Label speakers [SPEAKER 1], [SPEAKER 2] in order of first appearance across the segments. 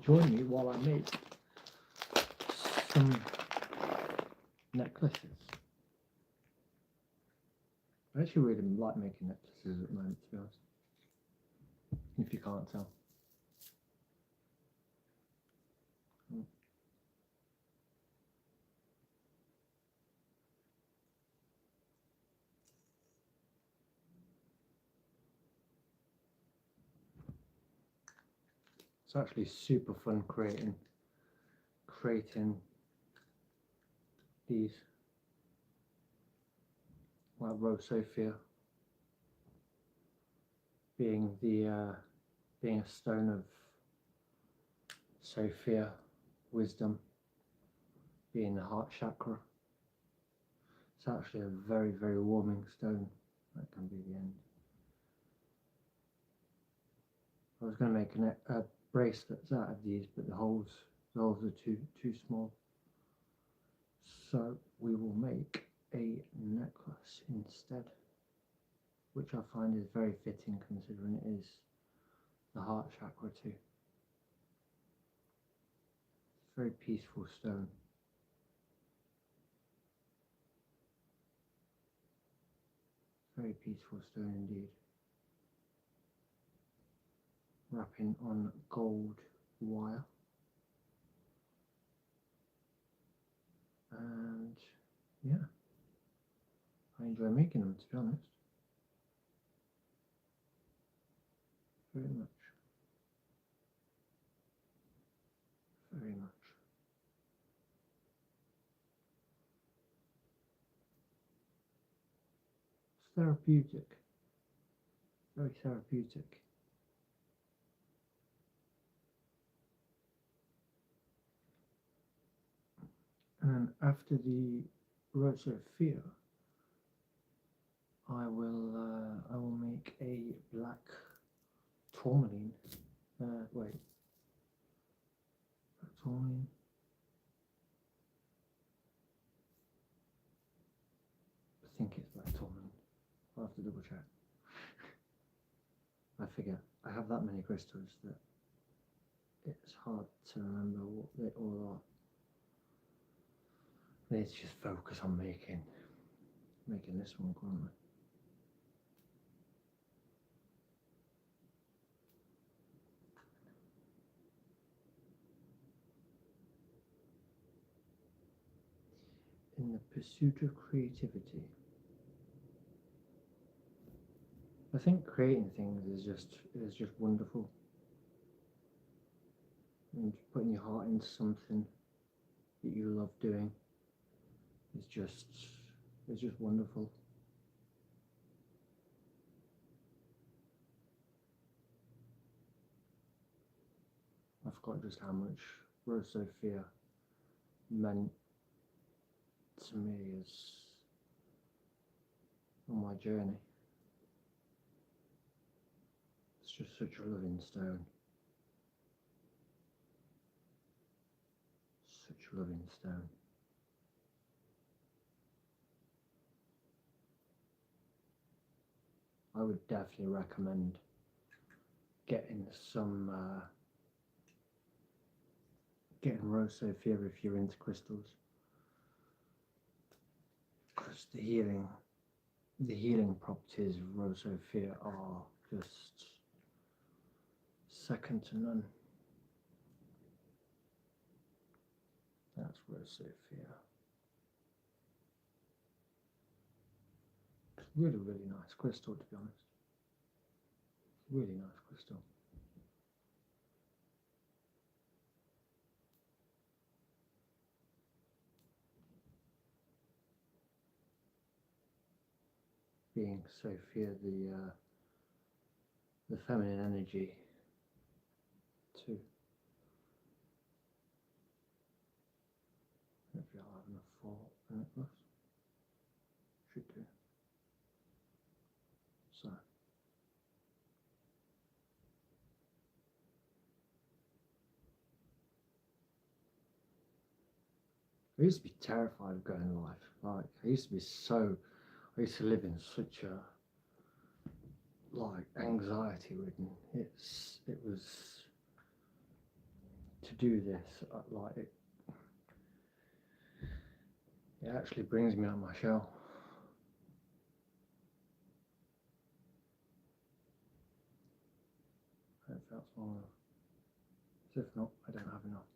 [SPEAKER 1] join me while I make some necklaces. I actually really like making necklaces at the moment, to be honest, if you can't tell. It's actually super fun creating these, like rosophia being being a stone of Sophia, wisdom, being the heart chakra. It's actually a very, very warming stone. That can be the end. I was going to make a bracelets out of these, but the holes are too small. So we will make a necklace instead, which I find is very fitting considering it is the heart chakra too. It's a very peaceful stone. Very peaceful stone indeed. Wrapping on gold wire. And yeah, I enjoy making them, to be honest. Very much. Very much. It's therapeutic. Very therapeutic. And after the rosophia, I will make a black tourmaline. Black tourmaline. I think it's black tourmaline. I'll have to double check. I figure I have that many crystals that it's hard to remember what they all are. Let's just focus on making this one, can't we? In the pursuit of creativity, I think creating things is just wonderful, and putting your heart into something that you love doing is just wonderful. I forgot just how much rosophia meant to me as on my journey. It's just such a loving stone. Such a loving stone. I would definitely recommend getting getting rosophia if you're into crystals, because the healing properties of rosophia are just second to none. That's rosophia. It's really, really nice crystal, to be honest. Really nice crystal. Being Sophia, the feminine energy too. Hopefully I'll have enough for a necklace. Should do. So. I used to be terrified of going live. Like, I used to live in such a, like, anxiety ridden. It was to do this, like it actually brings me out of my shell. I hope that's long enough. So if not, I don't have enough.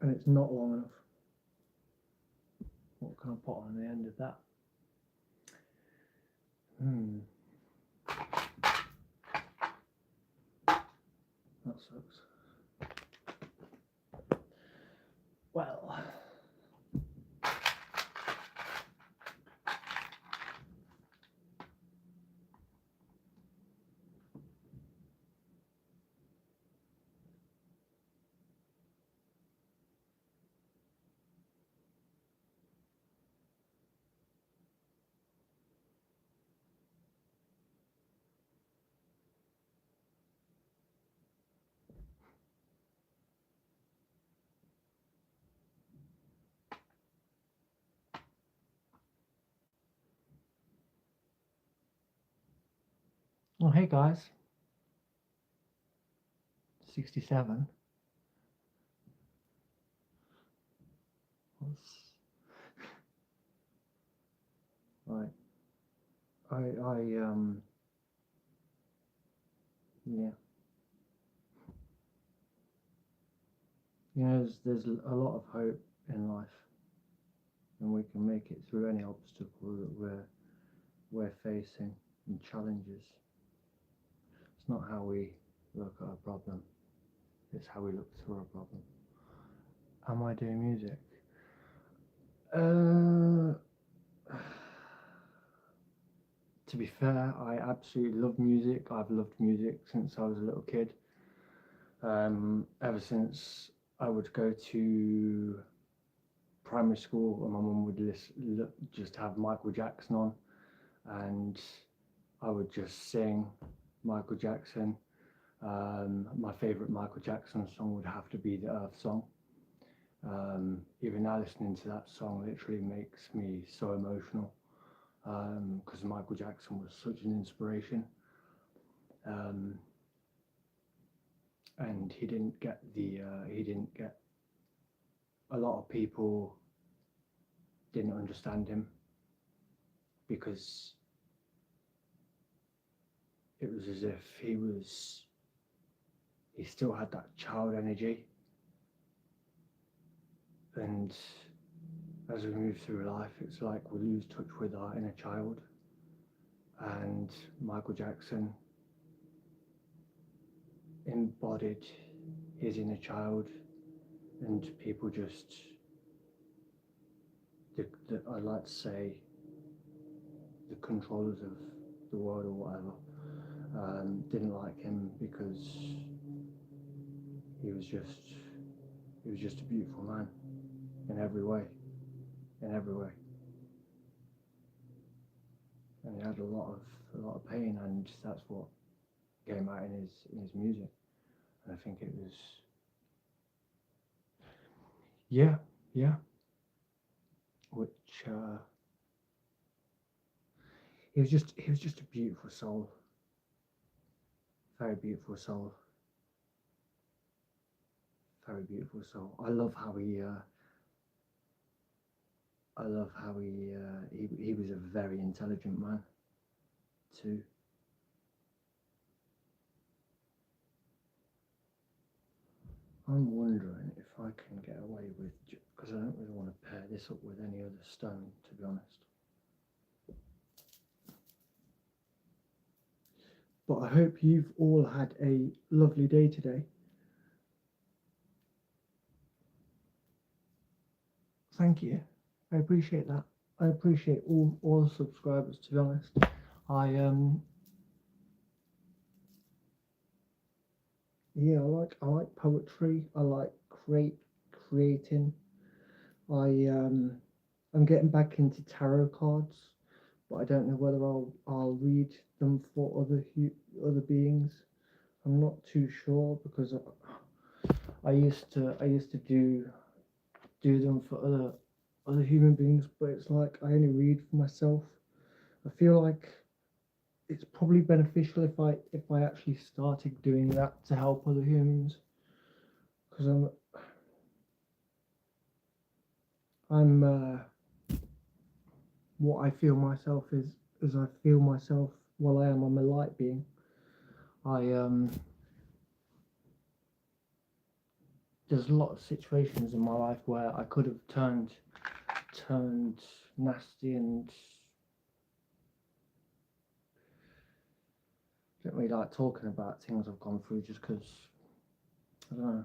[SPEAKER 1] And it's not long enough. What can I put on the end of that? That sucks. Well, well, hey guys, 67. Right. Yeah. You know, there's a lot of hope in life, and we can make it through any obstacle that we're facing and challenges. It's not how we look at a problem, it's how we look through a problem. Am I doing music? To be fair, I absolutely love music. I've loved music since I was a little kid. Ever since I would go to primary school and my mum would just have Michael Jackson on, and I would just sing Michael Jackson. My favourite Michael Jackson song would have to be the Earth Song. Even now listening to that song literally makes me so emotional, because Michael Jackson was such an inspiration, and he didn't get a lot of people didn't understand him because it was as if he still had that child energy, and as we move through life, it's like we lose touch with our inner child, and Michael Jackson embodied his inner child, and people just, I'd like to say, the controllers of the world or whatever, didn't like him because he was just a beautiful man in every way, and he had a lot of pain, and that's what came out in his music. And I think it was, which he was just a beautiful soul, very beautiful soul. I love how he was a very intelligent man too. I'm wondering if I can get away with, because I don't really want to pair this up with any other stone, to be honest. But I hope you've all had a lovely day today. Thank you. I appreciate that. I appreciate all the subscribers, to be honest. I like poetry. I like creating. I'm getting back into tarot cards, but I don't know whether I'll read them for other beings. I'm not too sure, because I used to do them for other human beings, but it's like I only read for myself. I feel like it's probably beneficial if I actually started doing that to help other humans. because I'm what I feel myself is I feel myself while I'm a light being. I there's a lot of situations in my life where I could have turned nasty and don't really like talking about things I've gone through just because I don't know.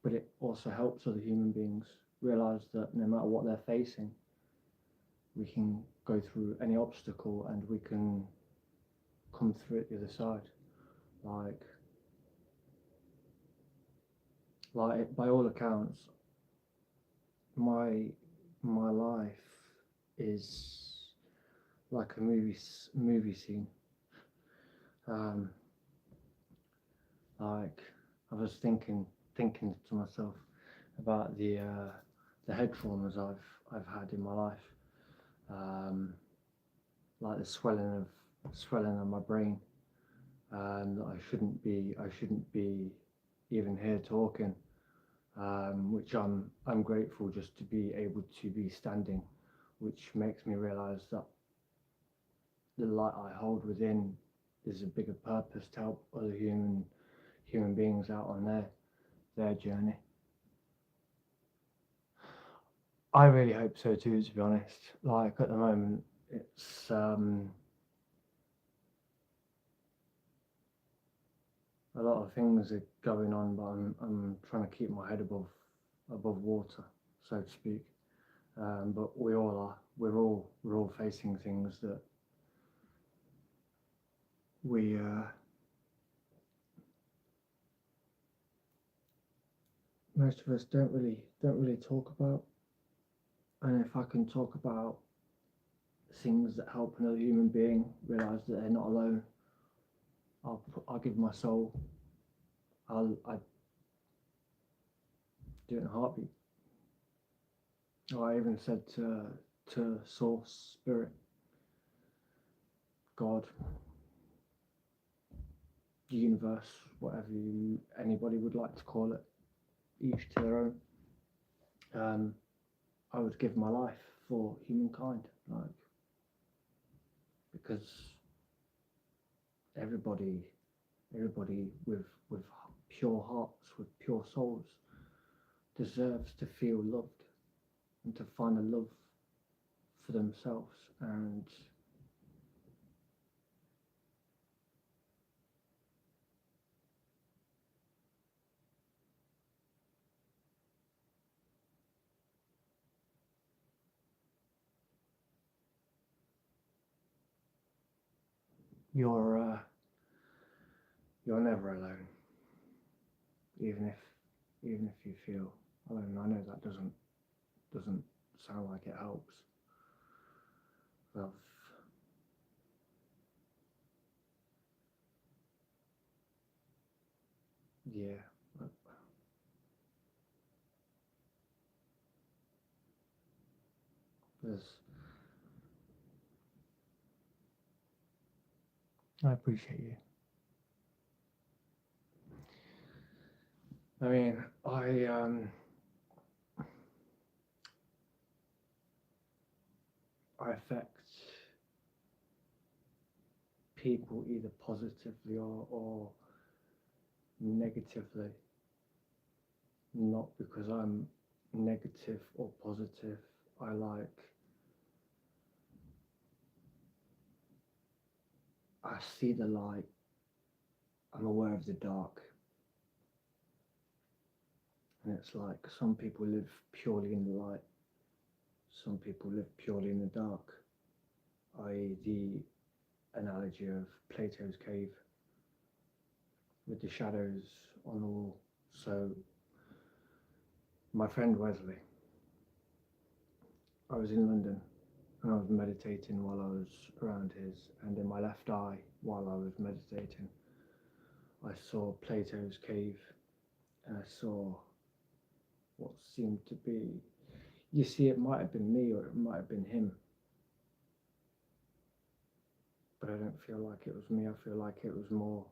[SPEAKER 1] But it also helps other human beings realize that no matter what they're facing, we can go through any obstacle and we can come through it the other side. Like by all accounts, my life is like a movie scene. Um, like I was thinking to myself about the head traumas I've had in my life, like the swelling of my brain, that I shouldn't be even here talking, which I'm grateful just to be able to be standing, which makes me realise that the light I hold within is a bigger purpose to help other human beings out on their journey. I really hope so too, to be honest. Like at the moment, it's a lot of things are going on, but I'm trying to keep my head above water, so to speak. But we all are. We're all facing things that we most of us don't really talk about. And if I can talk about things that help another human being realize that they're not alone, I'll give my soul. I do it in a heartbeat. I even said to Source, Spirit, God, universe, whatever anybody would like to call it, each to their own. I would give my life for humankind, like because everybody with pure hearts, with pure souls, deserves to feel loved and to find a love for themselves. And you're never alone, even if you feel alone. I know that doesn't sound like it helps. Well, yeah, there's. I appreciate you. I mean, I affect people either positively or negatively, not because I'm negative or positive. I see the light, I'm aware of the dark. And it's like some people live purely in the light, some people live purely in the dark, i.e., the analogy of Plato's cave with the shadows on the wall. So, my friend Wesley, I was in London and I was meditating while I was around his, and in my left eye, while I was meditating, I saw Plato's cave and I saw what seemed to be, you see, it might have been me or it might have been him, but I don't feel like it was me. I feel like it was more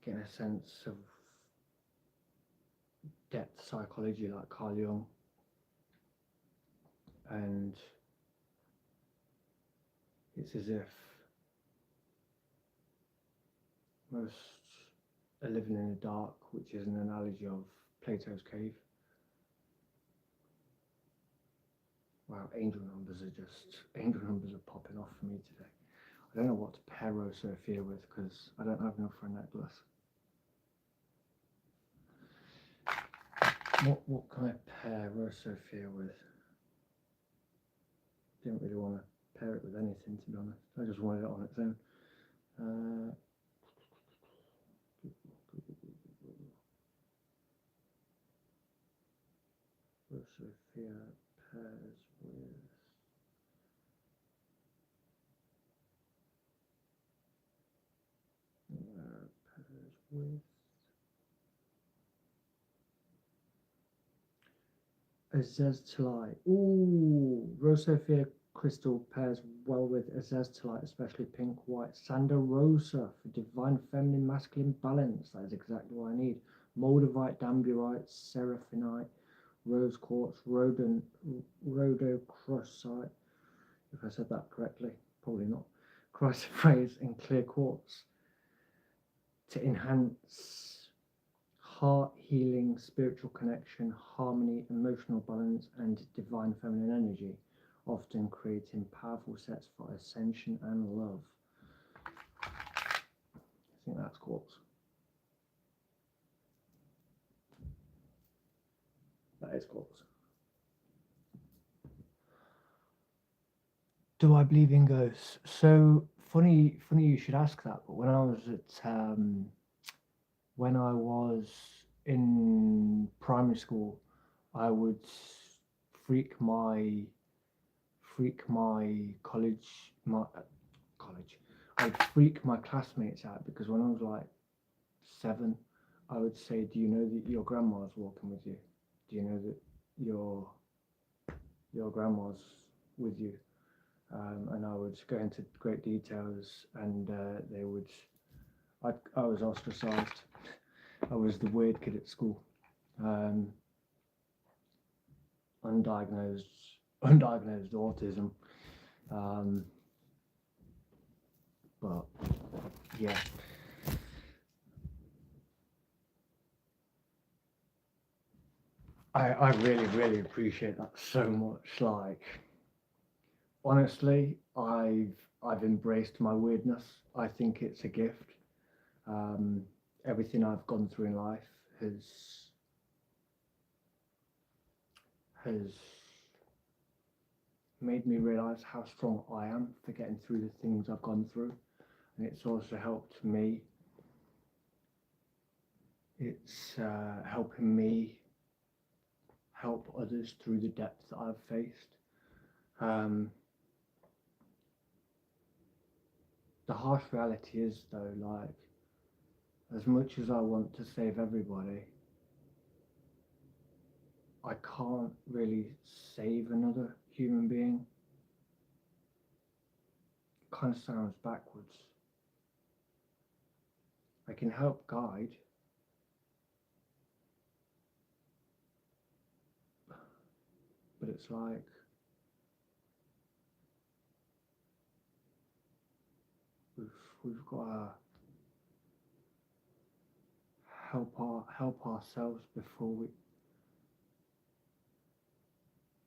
[SPEAKER 1] getting a sense of depth psychology like Carl Jung, and it's as if most are living in the dark, which is an analogy of Plato's cave. Wow, angel numbers are popping off for me today. I don't know what to pair rosophia with because I don't have enough for a necklace. What can I pair rosophia with? Didn't really want to pair it with anything, to be honest. I just wanted it on its own. Rosophia pairs with azeztulite. Ooh, rosophia crystal pairs well with azeztulite, especially pink, white, Sanda rosa for divine feminine masculine balance. That is exactly what I need. Moldavite, damburite, seraphinite, rose quartz, rhodochrosite. If I said that correctly, probably not. Chrysoprase and clear quartz to enhance heart healing, spiritual connection, harmony, emotional balance, and divine feminine energy, often creating powerful sets for ascension and love. I think that's quartz. That is quartz. Do I believe in ghosts? So funny you should ask that. But when I was in primary school, I would freak my I'd freak my classmates out because when I was like 7, I would say, "Do you know that your grandma's walking with you? Do you know that your grandma's with you?" And I would go into great details, and I was ostracized. I was the weird kid at school, undiagnosed autism. But yeah, I really appreciate that so much. Like, honestly, I've embraced my weirdness. I think it's a gift. Everything I've gone through in life has made me realize how strong I am for getting through the things I've gone through, and it's also helped me. It's helping me help others through the depths that I've faced. The harsh reality is, though, like, as much as I want to save everybody, I can't really save another human being. It kind of sounds backwards. I can help guide, but it's like we've got to help ourselves before we.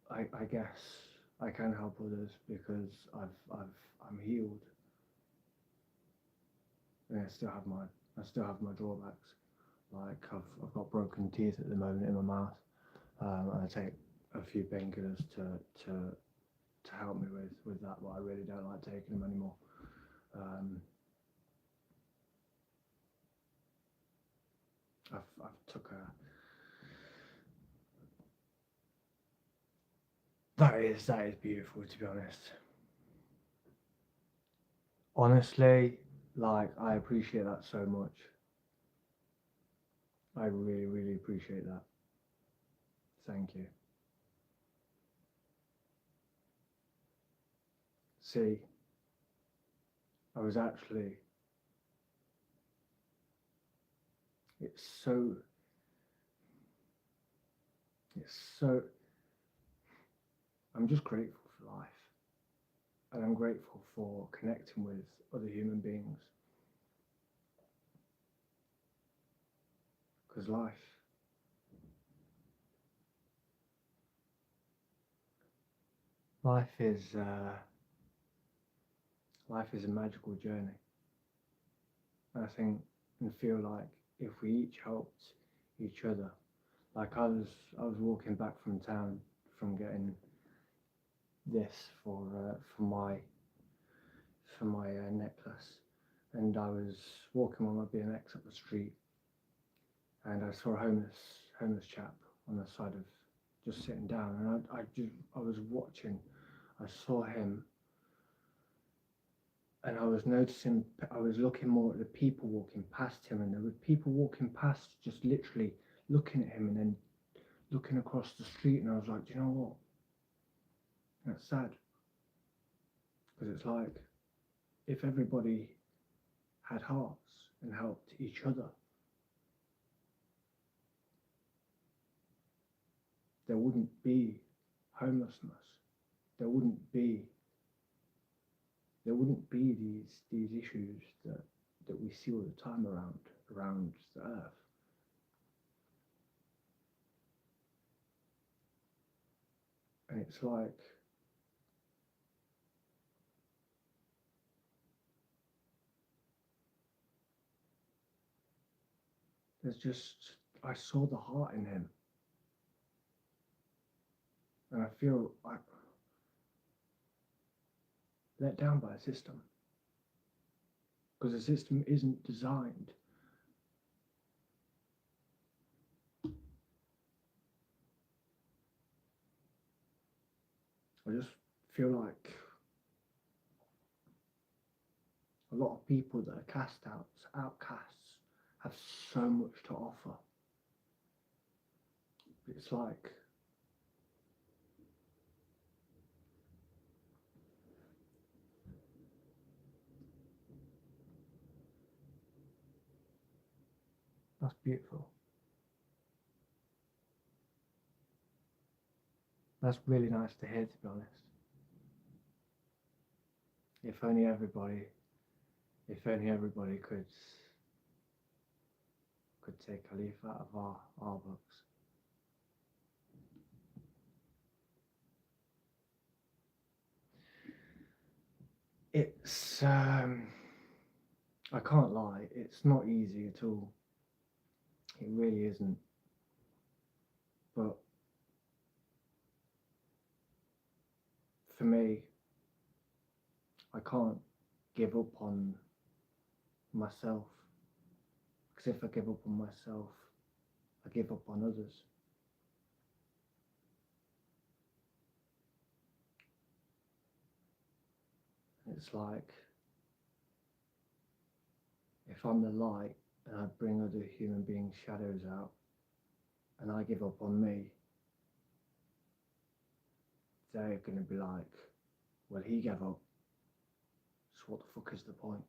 [SPEAKER 1] I guess I can help others because I'm healed, and I still have my drawbacks. Like I've got broken teeth at the moment in my mouth, and I take a few painkillers to help me with that, but I really don't like taking them anymore. I've took a. That is beautiful, to be honest. Honestly, like, I appreciate that so much. I really appreciate that. Thank you. See, I was actually. It's so. It's so, I'm just grateful for life, and I'm grateful for connecting with other human beings, because life is life is a magical journey. And I think and feel like if we each helped each other, like I was walking back from town from getting this for my necklace, and I was walking on my BMX up the street, and I saw a homeless chap on the side of just sitting down, and I was watching. I saw him, and I was noticing. I was looking more at the people walking past him, and there were people walking past, just literally looking at him, and then looking across the street, and I was like, do you know what? That's sad, because it's like if everybody had hearts and helped each other, there wouldn't be homelessness. There wouldn't be these issues that we see all the time around the earth. And it's like I saw the heart in him, and I feel like let down by a system, because the system isn't designed. I just feel like a lot of people that are outcasts, have so much to offer. It's like that's beautiful. That's really nice to hear, to be honest. If only everybody, could take a leaf out of our books. It's I can't lie, it's not easy at all. It really isn't. But for me, I can't give up on myself, because if I give up on myself, I give up on others. It's like if I'm the light and I bring other human beings' shadows out, and I give up on me, they're going to be like, well, he gave up, so what the fuck is the point?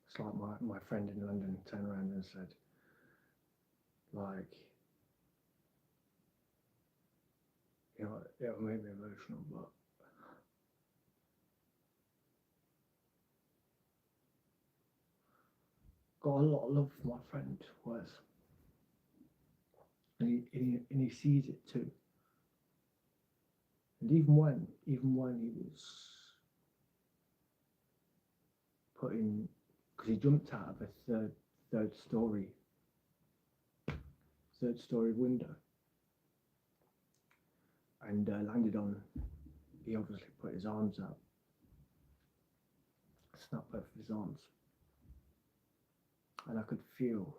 [SPEAKER 1] It's like my friend in London turned around and said, like, you know, it made me emotional, but got a lot of love for my friend, Wes, and he sees it too. And even when he was putting, because he jumped out of a third story window and landed on, he obviously put his arms out, snapped both of his arms, and I could feel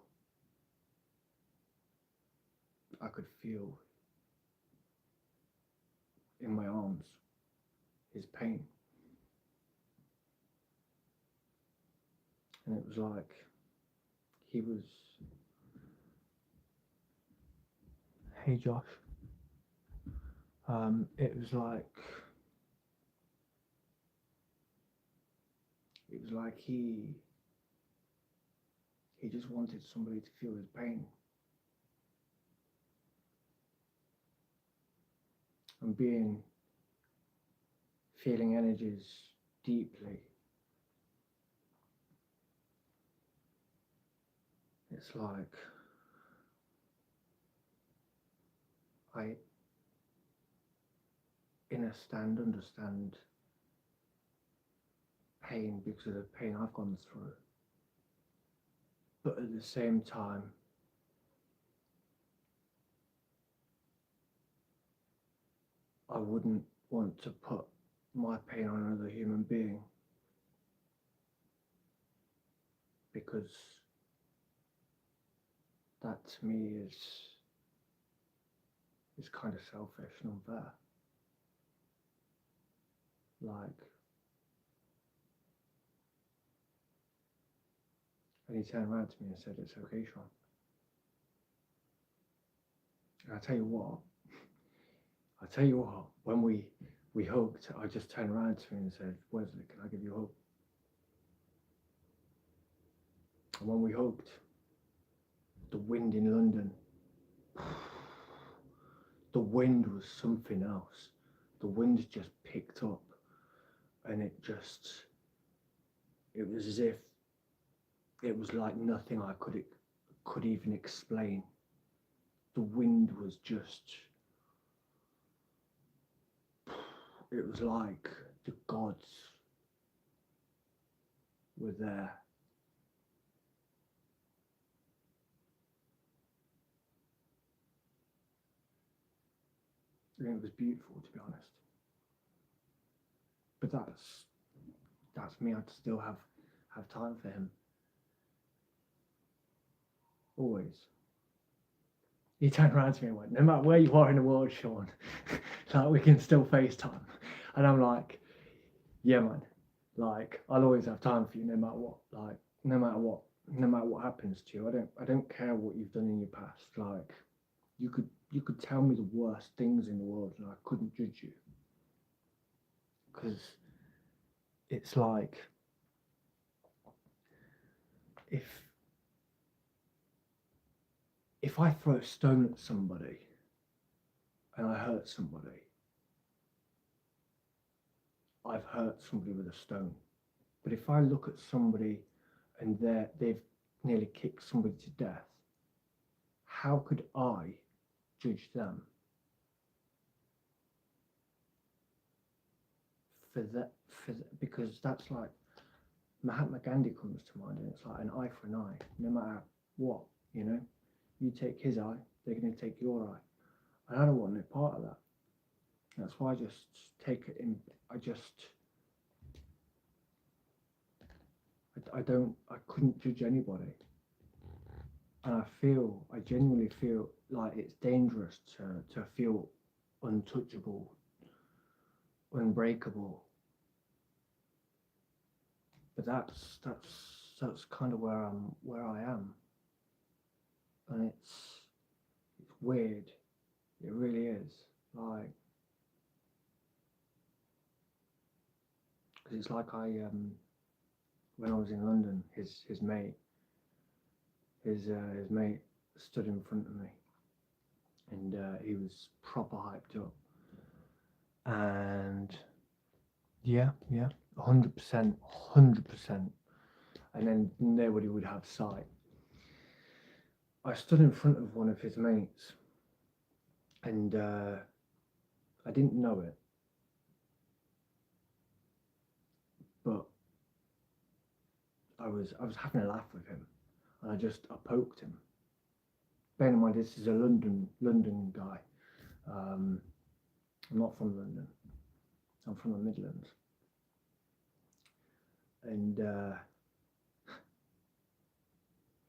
[SPEAKER 1] in my arms his pain. And it was like he was, hey Josh, it was like he just wanted somebody to feel his pain. and feeling energies deeply. It's like I understand pain because of the pain I've gone through. But at the same time, I wouldn't want to put my pain on another human being, because that to me is kind of selfish and unfair. Like, and he turned around to me and said, "It's okay, Sean." And I tell you what, when we hugged, I just turned around to him and said, "Wesley, can I give you a hug?" And when we hugged, the wind in London, the wind was something else. The wind just picked up, and it was as if it was like nothing I could even explain. The wind was just, it was like the gods were there. And it was beautiful, to be honest. But that's me. I'd still have time for him. Always. He turned around to me and went, "No matter where you are in the world, Sean, like, we can still FaceTime." And I'm like, "Yeah, man. Like, I'll always have time for you, no matter what. Like, no matter what happens to you. I don't care what you've done in your past. Like, you could tell me the worst things in the world, and I couldn't judge you, because it's like, if I throw a stone at somebody and I hurt somebody, I've hurt somebody with a stone. But if I look at somebody and they've nearly kicked somebody to death, how could I judge them for that? Because that's like, Mahatma Gandhi comes to mind, and it's like an eye for an eye, no matter what, you know. You take his eye, they're going to take your eye. And I don't want no part of that. That's why I just take it in. I couldn't judge anybody. And I genuinely feel like it's dangerous to feel untouchable, unbreakable. But that's kind of where I am. And it's weird. It really is. Like, because it's like when I was in London, his mate stood in front of me, and he was proper hyped up, and yeah, 100%, and then nobody would have sight. I stood in front of one of his mates, and I didn't know it, but I was having a laugh with him, and I poked him. Bear in mind, this is a London guy. I'm not from London. I'm from the Midlands. And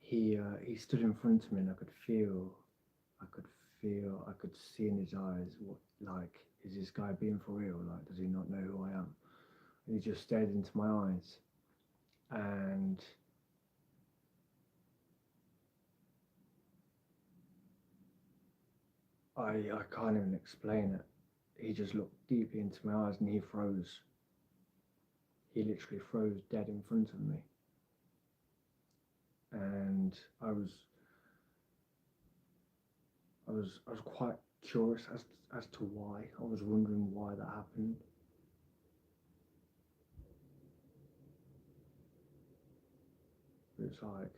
[SPEAKER 1] he stood in front of me, and I could see in his eyes, what, like, is this guy being for real? Like, does he not know who I am? And he just stared into my eyes, and I can't even explain it. He just looked deeply into my eyes, and he froze. He literally froze dead in front of me. And I was curious as to why. I was wondering why that happened. It's like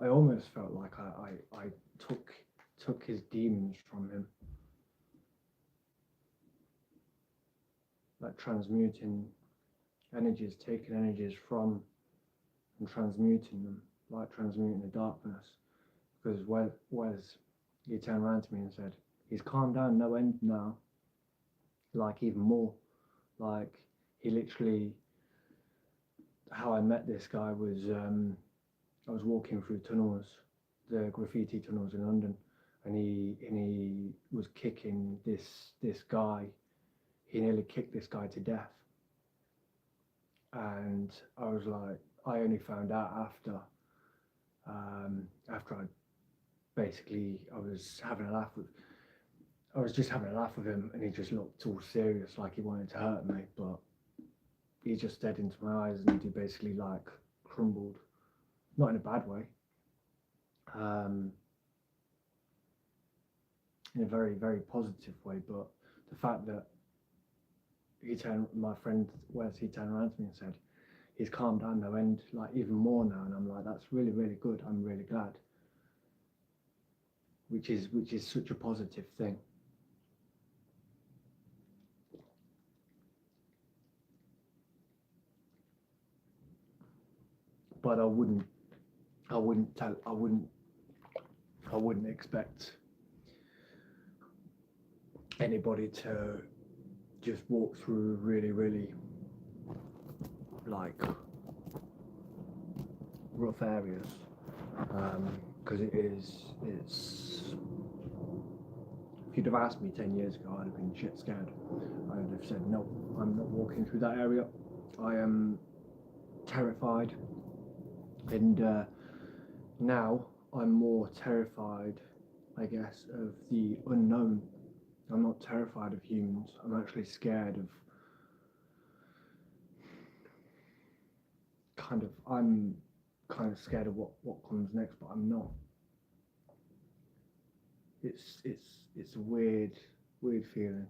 [SPEAKER 1] I almost felt like I took his demons from him, like transmuting energies, taking energies from and transmuting them, like transmuting the darkness. Because Wes, he turned around to me and said, "He's calmed down no end now, like even more." Like he literally, how I met this guy was I was walking through tunnels, the graffiti tunnels in London, and he was kicking this guy. He nearly kicked this guy to death, and I was like, I only found out after I was having a laugh with. I was just having a laugh with him, and he just looked all serious, like he wanted to hurt me, but he just stared into my eyes, and he basically like crumbled, not in a bad way, in a very, very positive way. But the fact that my friend Wes, he turned around to me and said, "He's calmed down no end, like even more now," and I'm like, "That's really, really good. I'm really glad." Which is such a positive thing. But I wouldn't expect anybody to just walk through really, really like rough areas, because it's. If you'd have asked me 10 years ago, I'd have been shit scared. I would have said, no, I'm not walking through that area. I am terrified. And now I'm more terrified, I guess, of the unknown. I'm not terrified of humans. I'm actually scared of I'm kind of scared of what comes next, but I'm not. It's a weird feeling.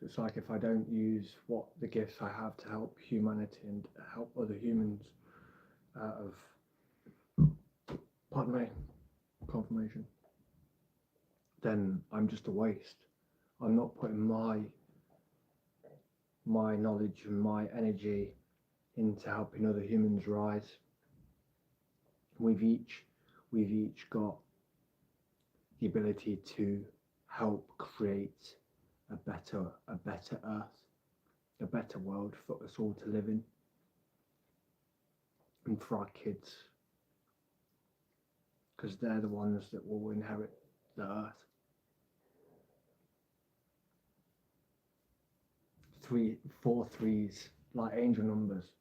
[SPEAKER 1] It's like if I don't use what the gifts I have to help humanity and help other humans out of, pardon me, confirmation, then I'm just a waste. I'm not putting my knowledge and my energy into helping other humans rise. We've each got the ability to help create a better earth, a better world for us all to live in, and for our kids, because they're the ones that will inherit the earth. 4 3s, like angel numbers.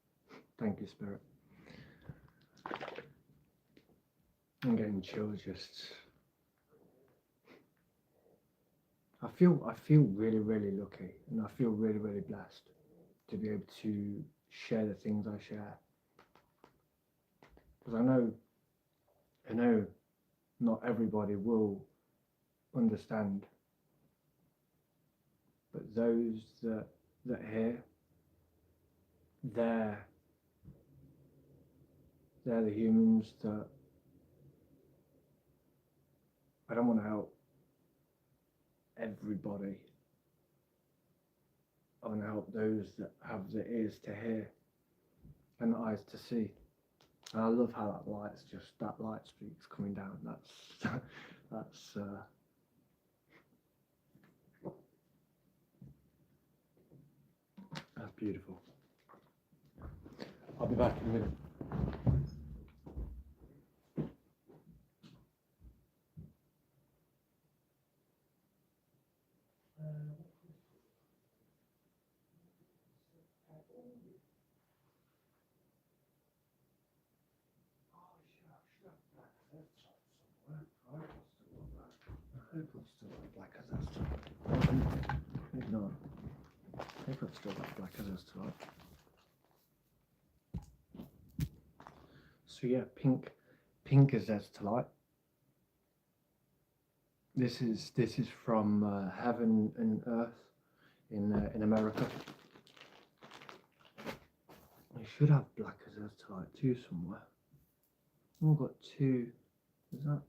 [SPEAKER 1] Thank you, Spirit. I'm getting chills. Just, I feel really, really lucky, and I feel really, really blessed to be able to share the things I share. Because I know not everybody will understand, but those that hear, they're the humans that I don't want to help everybody. I want to help those that have the ears to hear and the eyes to see. And I love how that light streak's coming down. That's beautiful. I'll be back in a minute. I hope I've still got black as that's maybe not. I hope I've still got black as that's tonight. So yeah, pink azeztulite. This is from Heaven and Earth in America. I should have black azeztulite too somewhere. I've got two. Is that?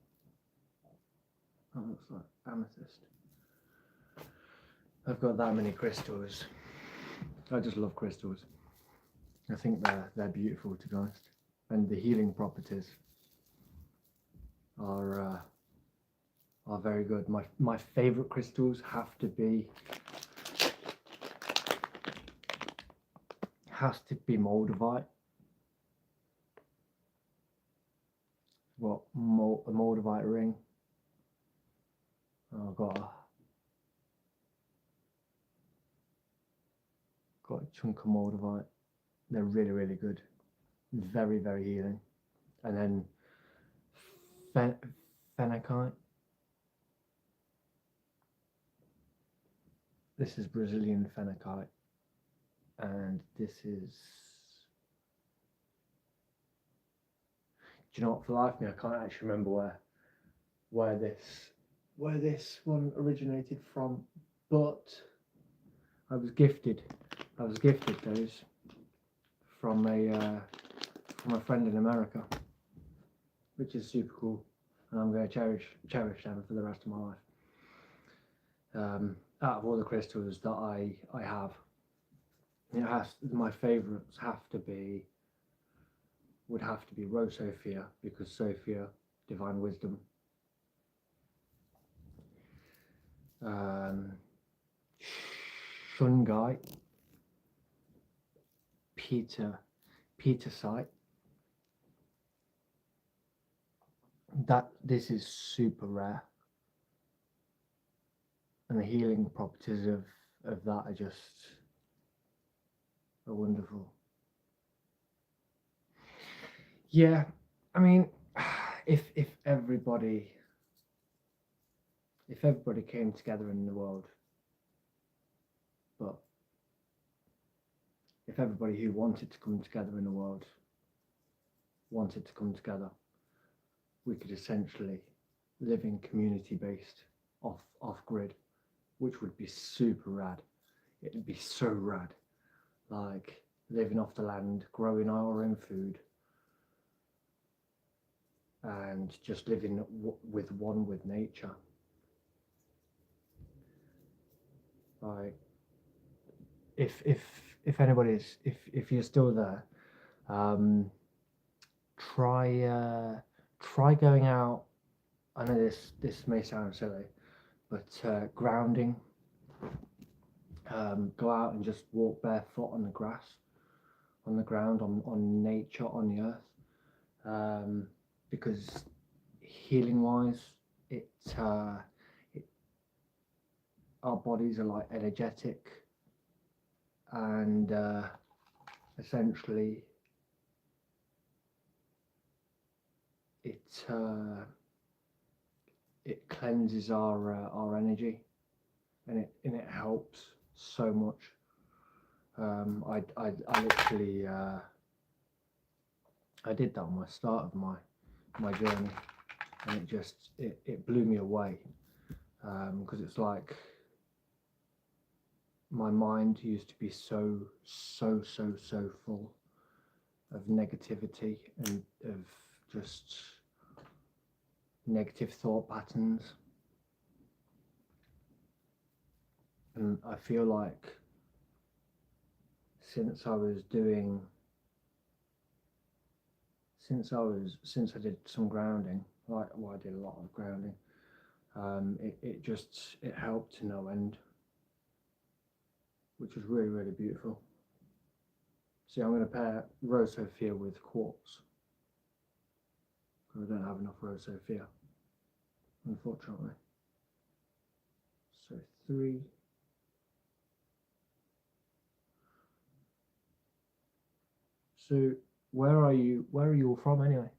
[SPEAKER 1] That looks like amethyst. I've got that many crystals. I just love crystals. I think they're beautiful, to be honest, and the healing properties are very good. My favorite crystals have to be moldavite. What a moldavite ring. Oh, I've got a chunk of moldavite. They're really, really good. Very, very healing. And then phenakite. This is Brazilian phenakite, and this is. Do you know what? For the life of me, I can't actually remember where this one originated from, but I was gifted those from a friend in America, which is super cool, and I'm going to cherish them for the rest of my life. Out of all the crystals that I have, my favourites would have to be rosophia, because Sophia, divine wisdom. Shungite, Petersite. This is super rare, and the healing properties of that are wonderful. Yeah, I mean, if everybody came together in the world, but if everybody who wanted to come together in the world wanted to come together, we could essentially live in community-based, off-grid, which would be super rad. It'd be so rad, like living off the land, growing our own food, and just living with nature. Like, if anybody's, if you're still there, try going out. I know this may sound silly, but grounding. Go out and just walk barefoot on the grass, on the ground, on nature, on the earth, because healing wise, our bodies are like energetic, and essentially it cleanses our energy, and it helps so much. I literally I did that on my start of my journey, and it blew me away, because it's like my mind used to be so full of negativity and of just negative thought patterns, and I feel like since I did some grounding, I did a lot of grounding, it helped to no end, which was really, really beautiful. See, I'm going to pair rosophia with quartz, because I don't have enough rosophia, unfortunately. So 3. So where are you all from anyway?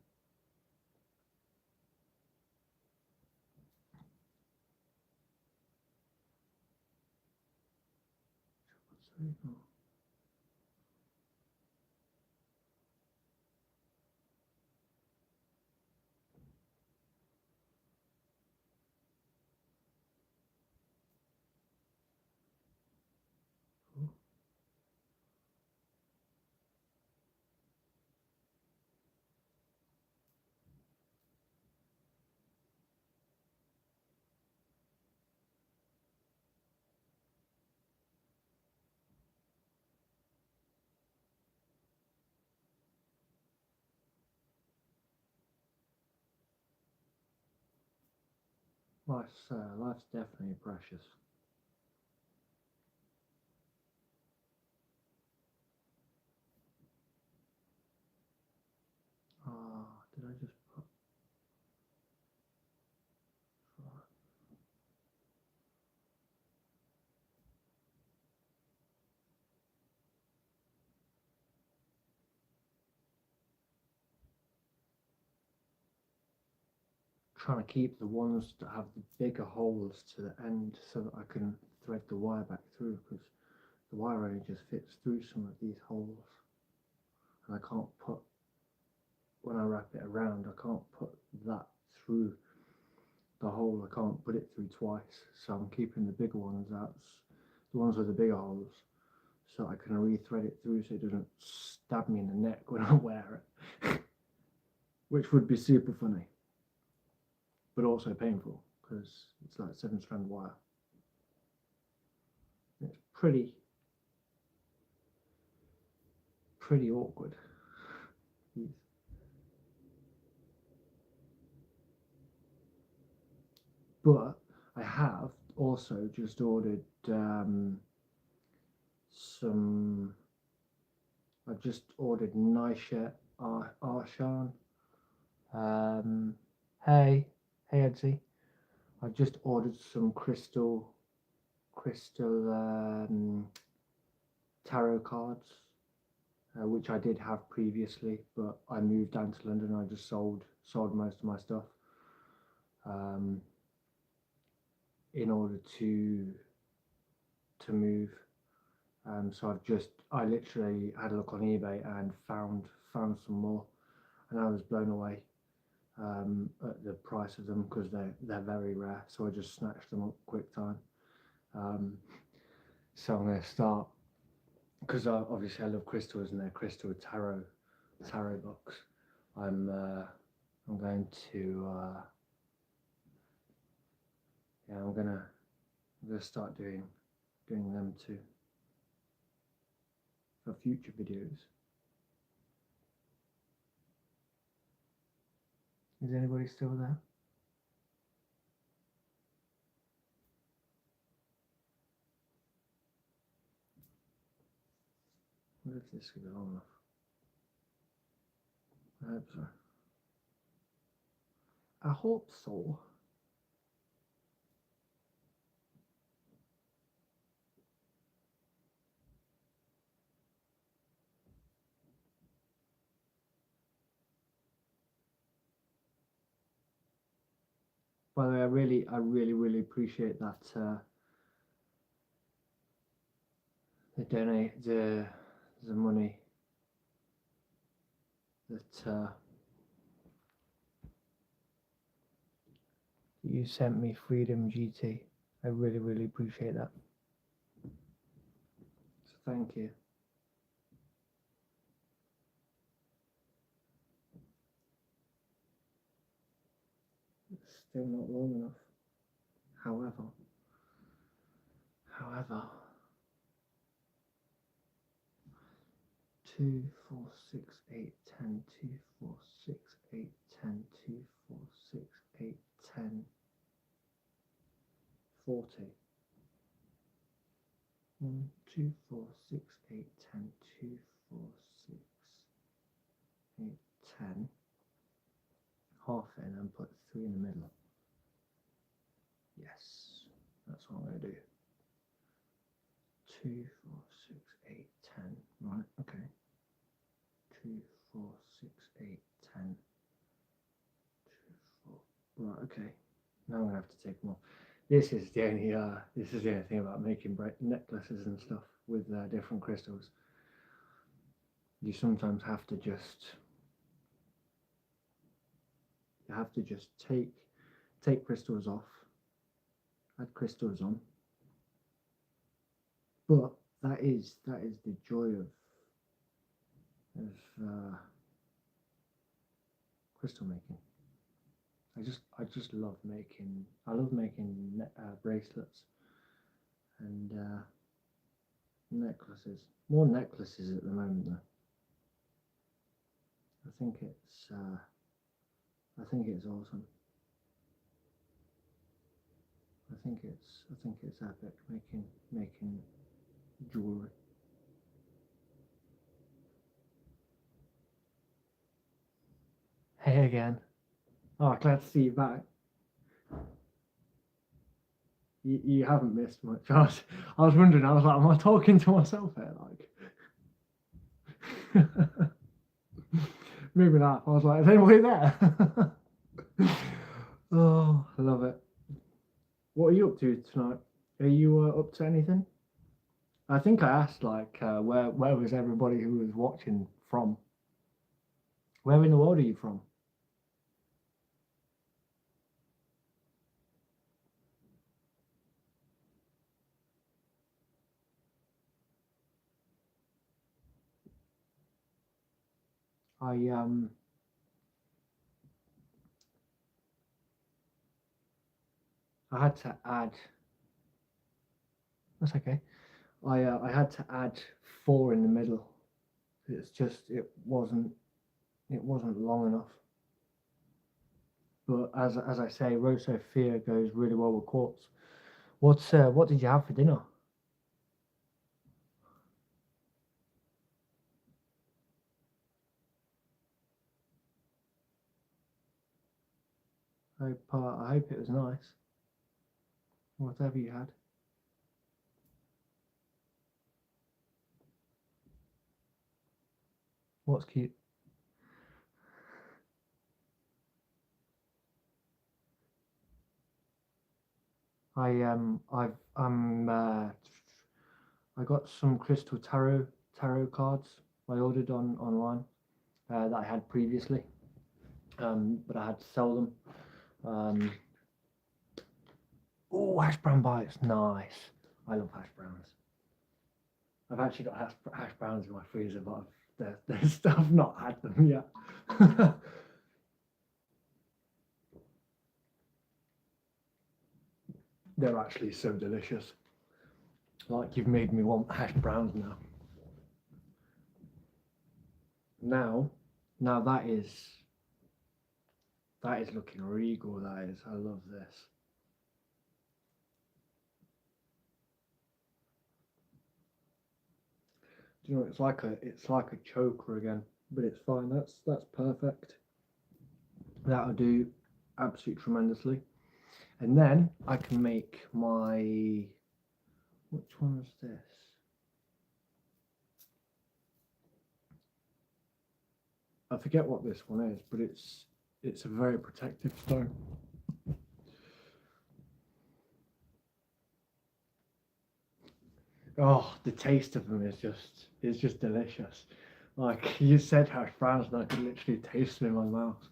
[SPEAKER 1] Life's definitely precious. Ah, did I just put? Trying to keep the ones that have the bigger holes to the end so that I can thread the wire back through, because the wire only just fits through some of these holes, and I can't put, when I wrap it around, I can't put that through the hole. I can't put it through twice, so I'm keeping the bigger ones out, the ones with the bigger holes, so I can re-thread it through so it doesn't stab me in the neck when I wear it, which would be super funny, but also painful because it's like 7-strand wire. It's pretty awkward. But I have also just ordered some. I've just ordered Nisha Arshan. Hey, Edsy. I've just ordered some crystal tarot cards, which I did have previously, but I moved down to London. And I just sold most of my stuff in order to move. So I literally had a look on eBay and found some more, and I was blown away at the price of them because they're very rare. So I just snatched them up quick time. So I'm going to start, because obviously I love crystals and they're crystal tarot books. I'm going to I'm gonna start doing them too for future videos. Is anybody still there? What if this could be long enough? I hope so. I hope so. By the way, I really appreciate that the money that you sent me, Freedom GT. I really appreciate that. So thank you. It's still not long enough. However, 2, 4, 6, 8, 10, 2, 4, 6, 8, 10, 2, 4, 6, 8, 10, 40. 1, 2, 4, 6, 8, 10, 2, 4, 6, 8, 10. Half it and then put 3 in the middle. Yes, that's what I'm going to do. 2, 4, 6, 8, 10. Right, okay. 2, 4, 6, 8, 10. 2, 4. Right, okay. Now I'm going to have to take them off. This is the only thing about making necklaces and stuff with different crystals. You sometimes have to just take crystals off, add crystals on. But that is the joy of crystal making. I just love making. I love making bracelets and necklaces. More necklaces at the moment, though. I think it's awesome. think it's epic making jewelry. Hey again. Oh, glad to see you back. You haven't missed much. I was wondering. I was like, am I talking to myself here? Like, made me laugh. I was like, is anybody there? Oh, I love it. What are you up to tonight? Are you up to anything? I think I asked like, where was everybody who was watching from? Where in the world are you from? I I had to add. That's okay. I had to add 4 in the middle. It's just it wasn't long enough. But as I say, rosophia goes really well with quartz. What did you have for dinner? I hope it was nice. Whatever you had. What's cute? I got some crystal tarot cards I ordered online that I had previously, but I had to sell them. Oh, hash brown bites, nice. I love hash browns. I've actually got hash browns in my freezer, but I've not had them yet. They're actually so delicious. Like, you've made me want hash browns now. Now that is looking regal. That is. I love this. Do you know, it's like a choker again, but it's fine. That's perfect. That'll do absolutely tremendously. And then I can make my, which one is this? I forget what this one is, but it's a very protective stone. Oh, the taste of them is just delicious. Like, you said hash browns, and I could literally taste them in my mouth.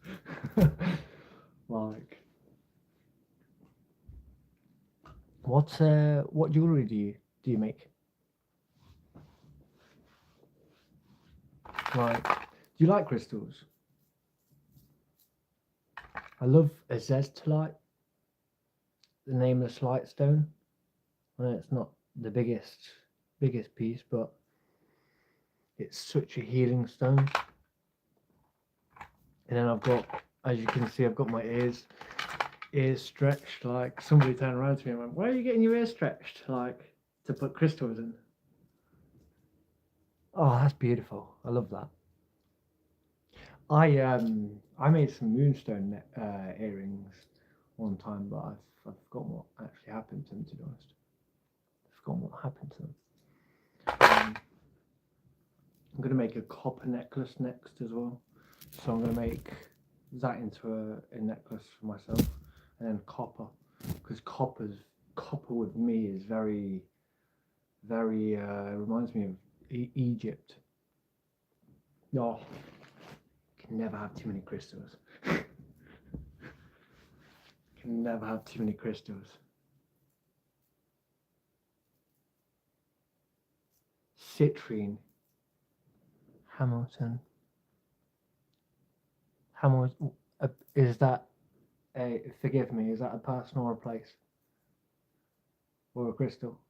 [SPEAKER 1] Like, what jewelry do you make? Like, do you like crystals? I love a zestolite, the nameless light stone. I know it's not the biggest piece, but it's such a healing stone. And then I've got, as you can see, I've got my ears stretched. Like, somebody turned around to me and went, "Where are you getting your ears stretched?" Like, to put crystals in. Oh, that's beautiful. I love that. I made some moonstone earrings one time, but I've forgotten what actually happened to them. To be honest, I've forgotten what happened to them. I'm gonna make a copper necklace next as well. So I'm gonna make that into a necklace for myself, and then copper, because copper with me is very reminds me of Egypt. No, can never have too many crystals. Can never have too many crystals. Citrine. Hamilton. Is that forgive me, is that a person or a place? Or a crystal?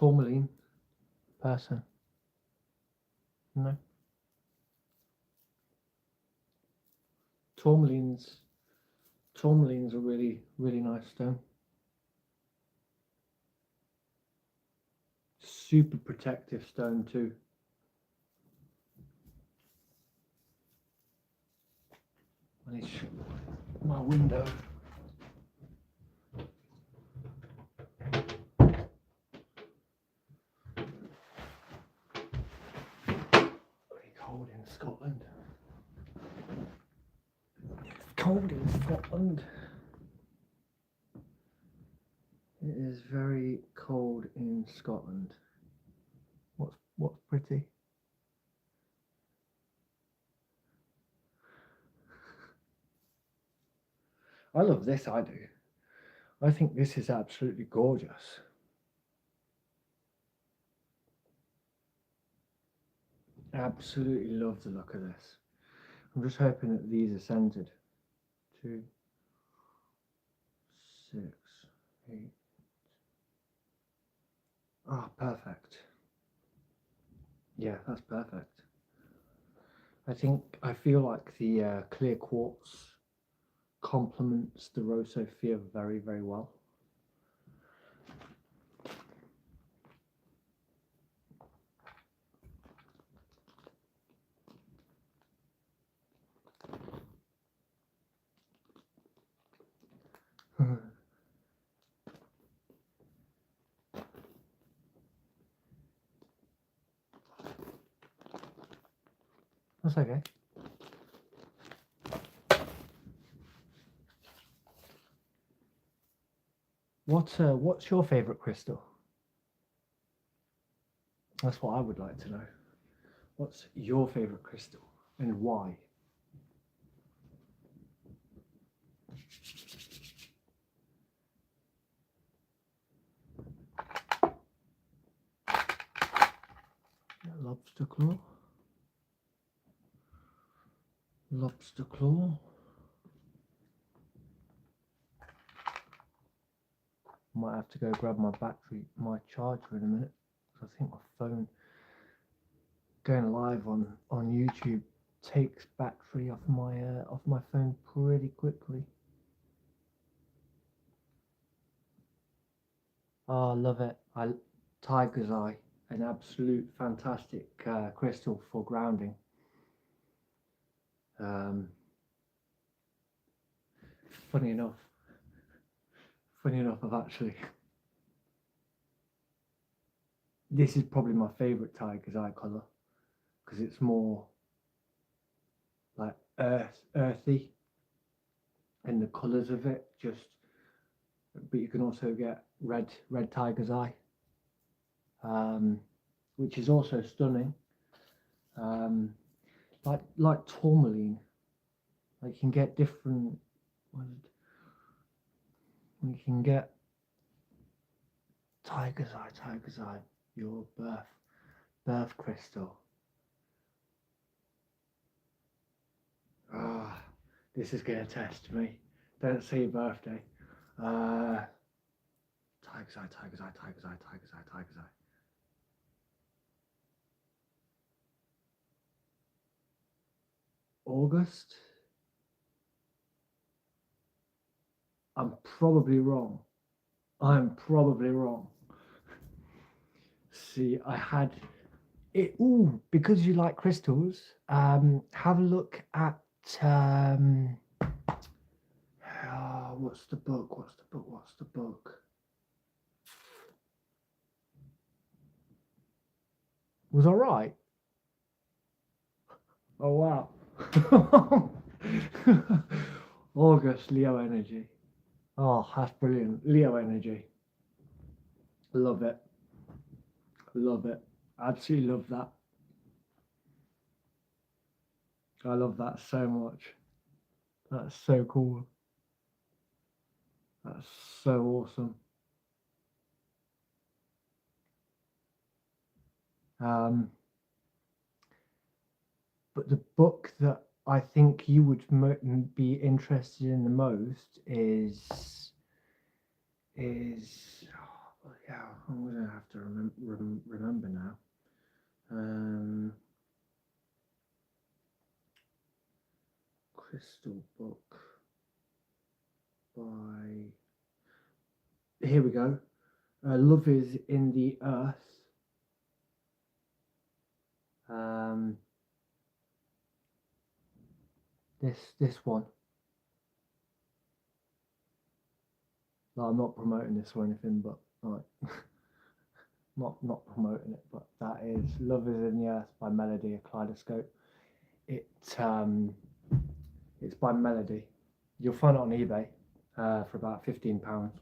[SPEAKER 1] tourmaline person? No. Tourmaline's a really, really nice stone. Super protective stone too. I need to shut my window. Pretty cold in Scotland. It's cold in Scotland. It is very cold in Scotland. What's pretty? I love this, I do. I think this is absolutely gorgeous. Absolutely love the look of this. I'm just hoping that these are centered. 2, 6, 8. Ah, perfect. Yeah, that's perfect. I feel like the clear quartz complements the rosophia very, very well. That's okay. What's your favourite crystal? That's what I would like to know. What's your favourite crystal and why? Lobster claw. Lobster claw. Might have to go grab my charger in a minute. I think my phone going live on YouTube takes battery off my phone pretty quickly. Oh, I love it. Tiger's Eye, an absolute fantastic crystal for grounding. Funny enough, I've actually. This is probably my favourite Tiger's Eye colour because it's more like earthy, and the colours of it just. But you can also get red Tiger's Eye, which is also stunning. Like tourmaline, like you can get different. You can get Tiger's Eye, your birth crystal. Ah, this is going to test me. Don't say your birthday. Tiger's Eye. August. I'm probably wrong. See, I had it. Ooh, because you like crystals. Have a look at. What's the book? Was I right? Oh wow. August, Leo energy. Oh, that's brilliant. Leo energy. Love it. Absolutely love that. I love that so much. That's so cool. That's so awesome. But the book that I think you would be interested in the most is oh, yeah, I'm gonna have to remember now. Crystal book by. Here we go. Love is in the Earth. This one. No, I'm not promoting this or anything, but like, not promoting it. But that is Love is in the Earth by Melody, a kaleidoscope. It's by Melody. You'll find it on eBay for about £15.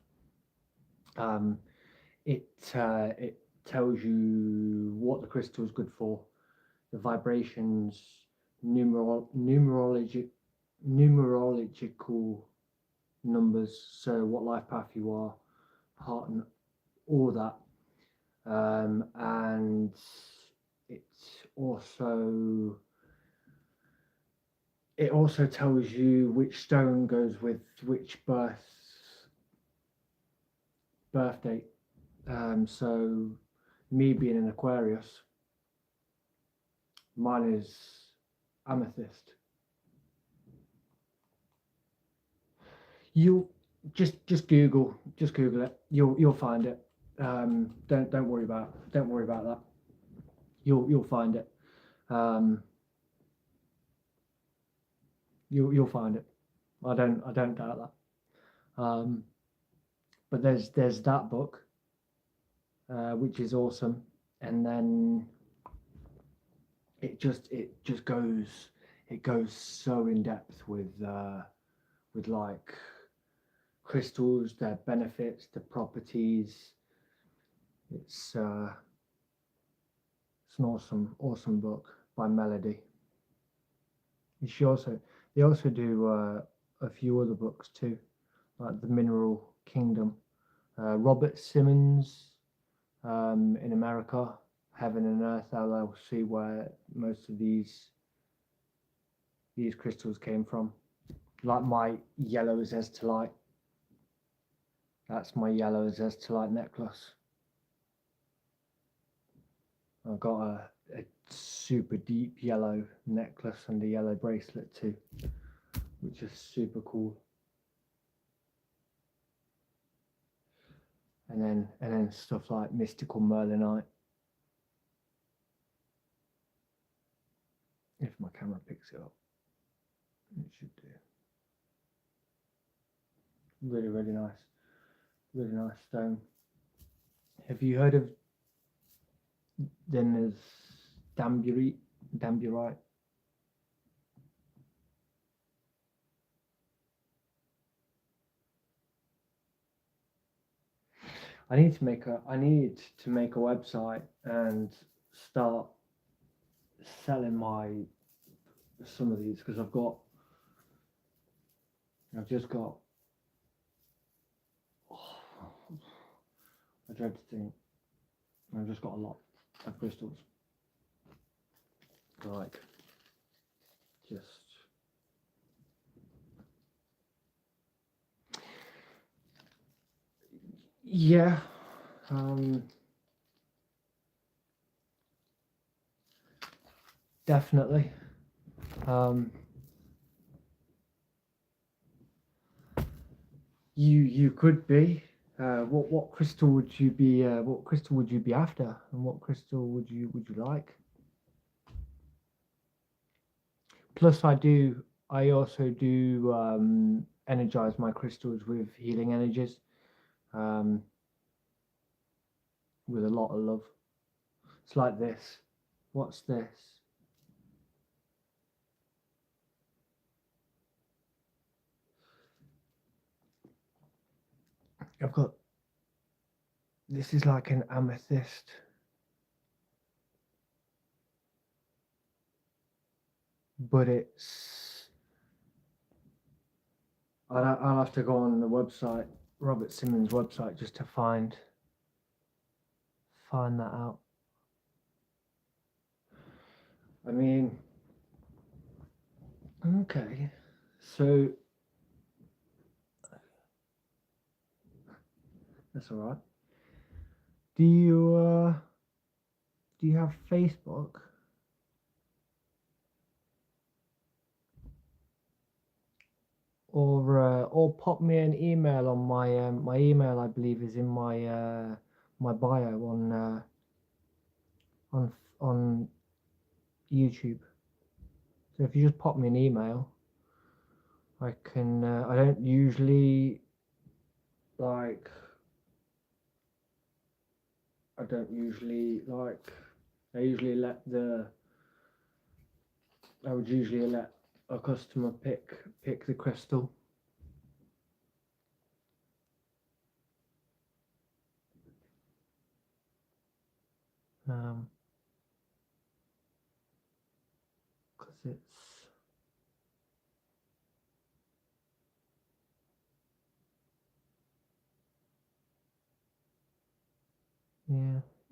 [SPEAKER 1] It tells you what the crystal is good for, the vibrations, numerological numbers, so what life path you are, partner, all that, and it also tells you which stone goes with which birth date. So me being an Aquarius, mine is amethyst. You just Google it. You'll find it. Don't worry about that. You'll find it. You'll find it. I don't doubt that. But there's that book, which is awesome, and then it just goes so in depth with like crystals, their benefits, the properties. It's an awesome book by Melody. They also do a few other books too, like The Mineral Kingdom. Robert Simmons in America, Heaven and Earth LLC, where most of these crystals came from. Like my yellow zestolite. That's my yellow zestolite necklace. I've got a super deep yellow necklace and a yellow bracelet too, which is super cool. And then stuff like mystical merlinite. If my camera picks it up, it should do. Really nice stone. Have you heard of? Then there's Damburite. I need to make a website and start selling some of these, because I've just got I dread to think I've just got a lot of crystals, like just yeah. Definitely. You could be. What crystal would you be? What crystal would you be after, and what crystal would you like? Plus, I also do energize my crystals with healing energies, with a lot of love. It's like this. What's this? I've got. This is like an amethyst. But it's. I'll have to go on the website, Robert Simmons' website, just to find that out. I mean, okay, so that's all right. Do you have Facebook? Or pop me an email on my email, I believe is in my bio on YouTube. So if you just pop me an email, I can. I don't usually like. I don't usually like. I usually let the. I would usually let a customer pick the crystal. Because it's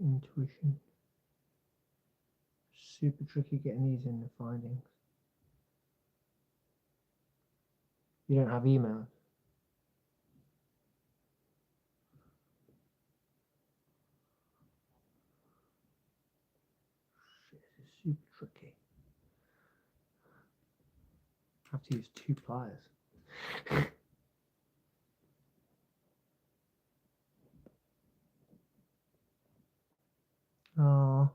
[SPEAKER 1] intuition. Super tricky getting these in the findings. You don't have emails. Shit, this is super tricky. I have to use 2 pliers. Oh.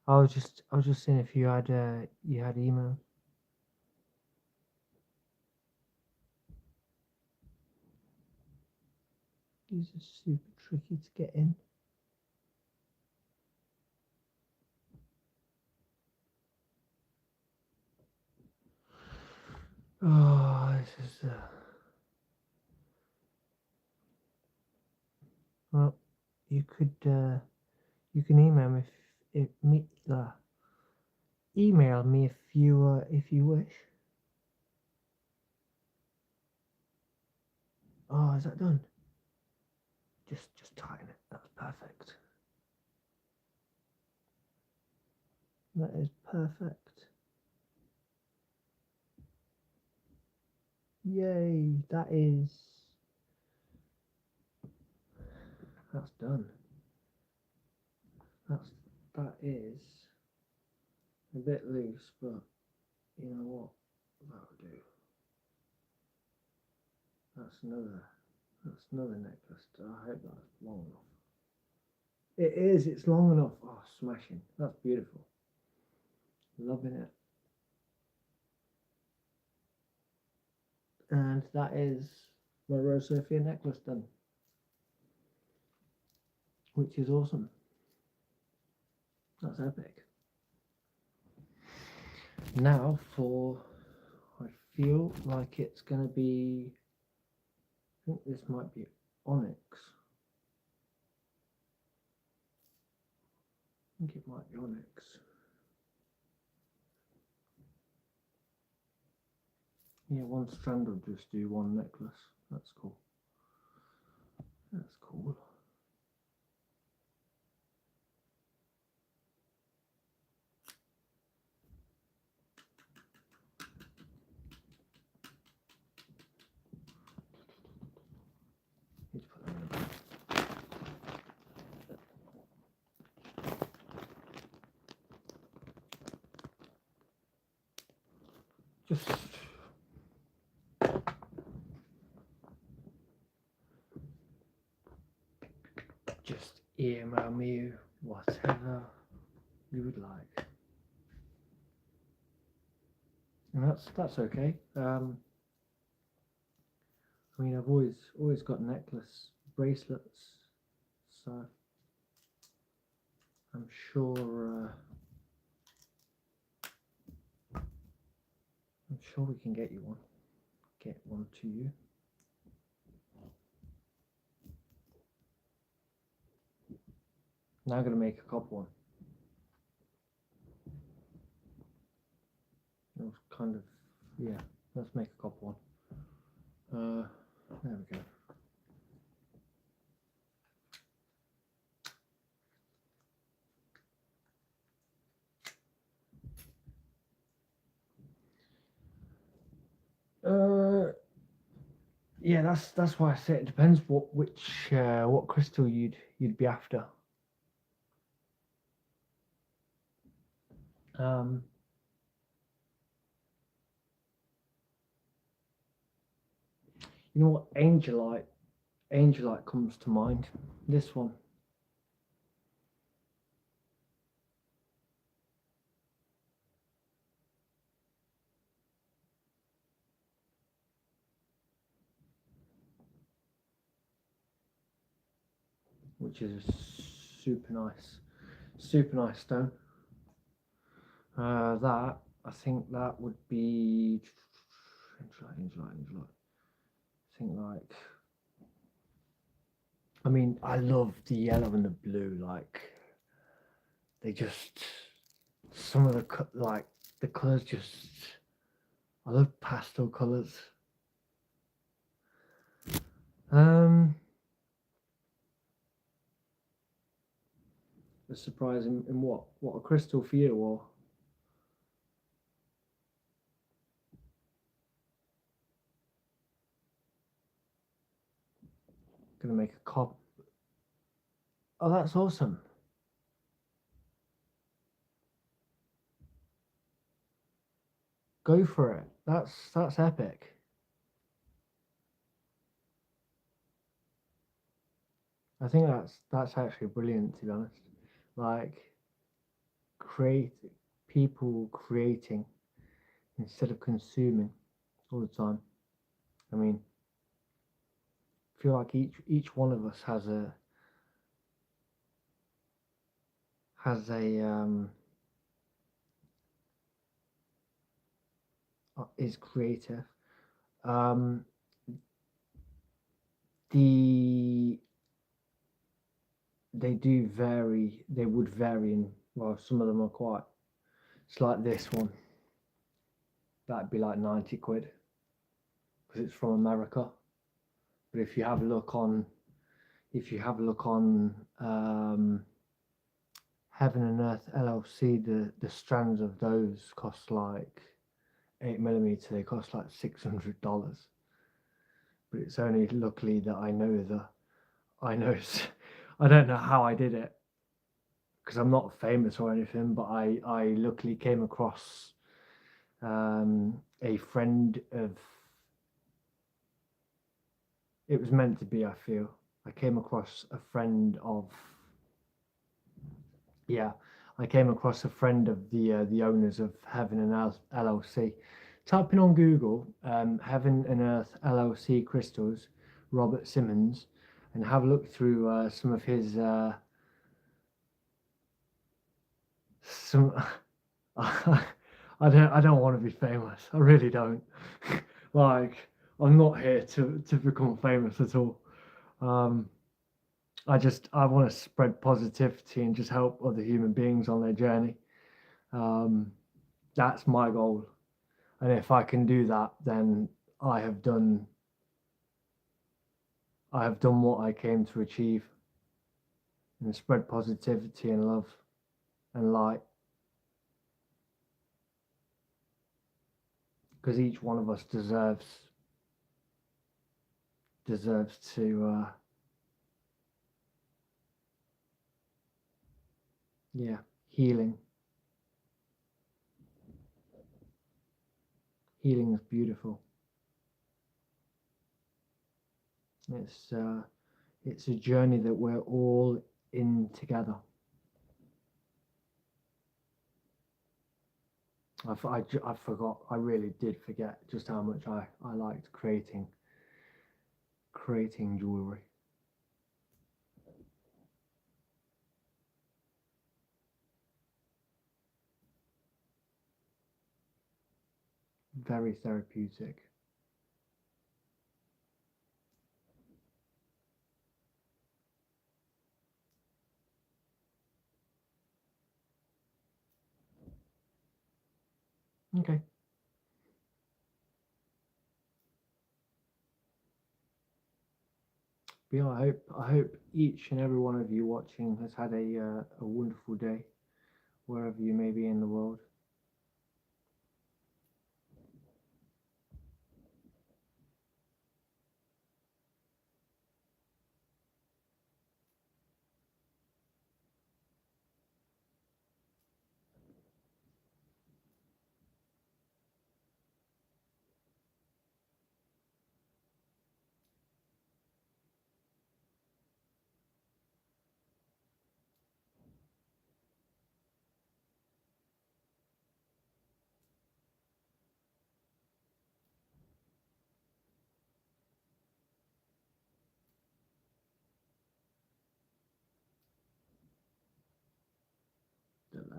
[SPEAKER 1] I was just seeing if you had email. These are super tricky to get in. Oh, this is well, you can email me email me if you wish. Oh, is that done? Just tighten it. That's perfect. That is perfect. Yay! That's done. That is a bit loose, but you know what? That'll do. That's another necklace. I hope that's long enough. It is. It's long enough. Oh, smashing! That's beautiful. Loving it. And that is my Sophia necklace done, which is awesome. That's epic. Now I feel like it's going to be, I think this might be onyx. I think it might be onyx. Yeah, one strand will just do one necklace. That's cool. That's cool. Need to put that in the bag. Just email me whatever you would like, and that's okay. I mean, I've always got necklace bracelets, so I'm sure we can get one to you. Now I'm going to make a copper one. It was kind of, yeah, let's make a copper one. There we go. Yeah, that's why I say it depends what crystal you'd be after. Um, you know what, angelite comes to mind. This one. Which is super nice stone. That I think that would be Angelite. I think like I mean I love the yellow and the blue. Like they just some of like the colors just I love pastel colors. Um, a surprise in what? What a crystal for you or gonna make a cop? Oh, that's awesome. Go for it. That's epic. I think that's actually brilliant to be honest. Like create people creating instead of consuming all the time. I mean, I feel like each one of us has a is creative. Um, the they do vary. They would vary in well, some of them are quite. It's like this one. That'd be like 90 quid because it's from America. But if you have a look on Heaven and Earth LLC, the strands of those cost like 8 millimeter. They cost like $600. But it's only luckily that I know I don't know how I did it because I'm not famous or anything. But I luckily came across a friend of. It was meant to be. I feel I came across a friend of. Yeah, I came across a friend of the owners of Heaven and Earth LLC. Typing on Google, Heaven and Earth LLC crystals, Robert Simmons, and have a look through some of his some. I don't want to be famous. I really don't. Like I'm not here to become famous at all. Um, I want to spread positivity and just help other human beings on their journey. Um, that's my goal, and if I can do that, then I have done I have done what I came to achieve and spread positivity and love and light because each one of us deserves to yeah, healing. Healing is beautiful. It's a journey that we're all in together. I forgot. I really did forget just how much I liked creating jewelry. Very therapeutic. Okay. But yeah, I hope each and every one of you watching has had a wonderful day wherever you may be in the world.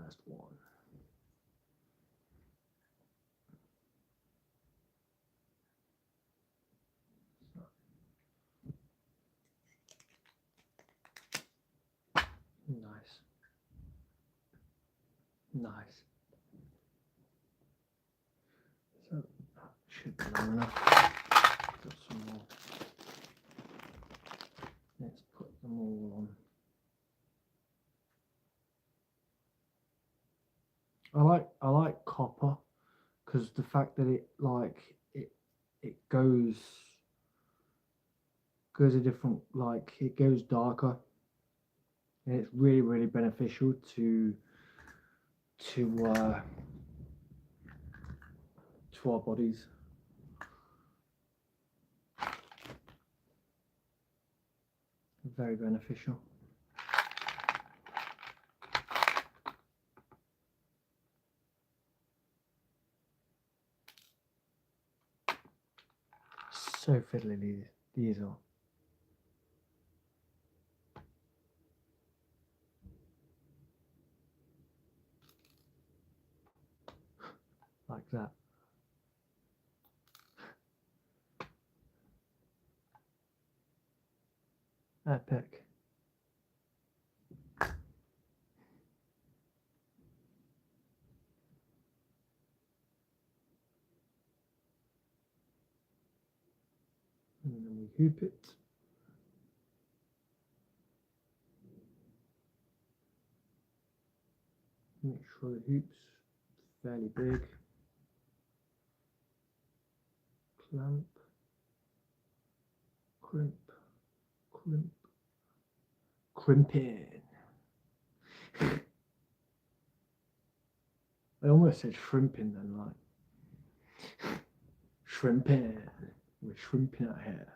[SPEAKER 1] first one. Nice. Nice. So that should be long enough. Got some more. Let's put them all on. I like copper because the fact that it goes a different, like it goes darker, and it's really beneficial to our bodies. Very beneficial. So fiddly these are. Like that. Epic. And then we hoop it. Make sure the hoop's fairly big. Clamp. Crimp. Crimp. Crimping. I almost said shrimping then, like shrimping. We're shrimping out here.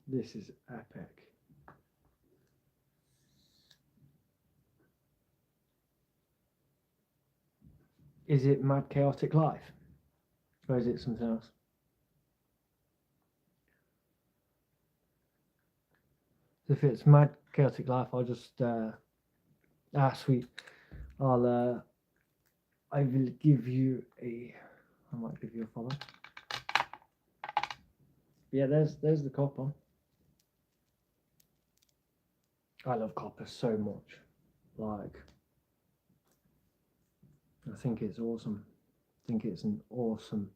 [SPEAKER 1] This is epic. Is it Mad Chaotic Life? Or is it something else? If it's Mad Chaotic Life, I'll just sweet. I will give you I might give you a follow. Yeah, there's the copper. I love copper so much. Like, I think it's awesome. I think it's an awesome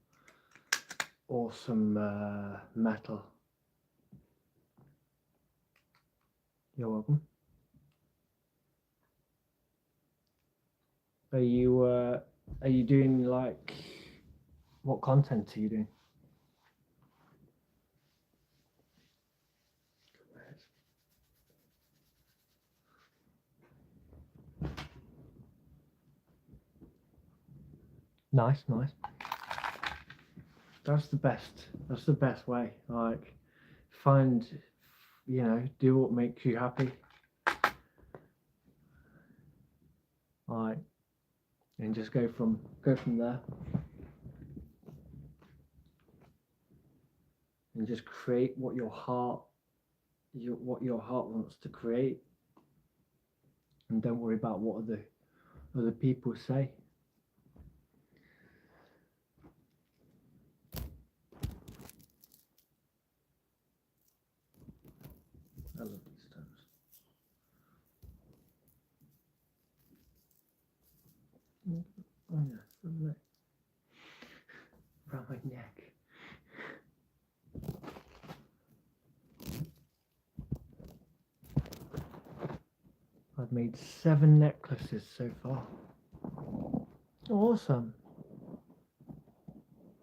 [SPEAKER 1] metal. You're welcome. Are you doing, like, what content are you doing? Nice. That's the best way. Like, find, do what makes you happy. Like, and just go from there. And just create what your heart wants to create. And don't worry about what other people say. I love these stones. Oh yeah, lovely. Around my neck. I've made 7 necklaces so far. Awesome.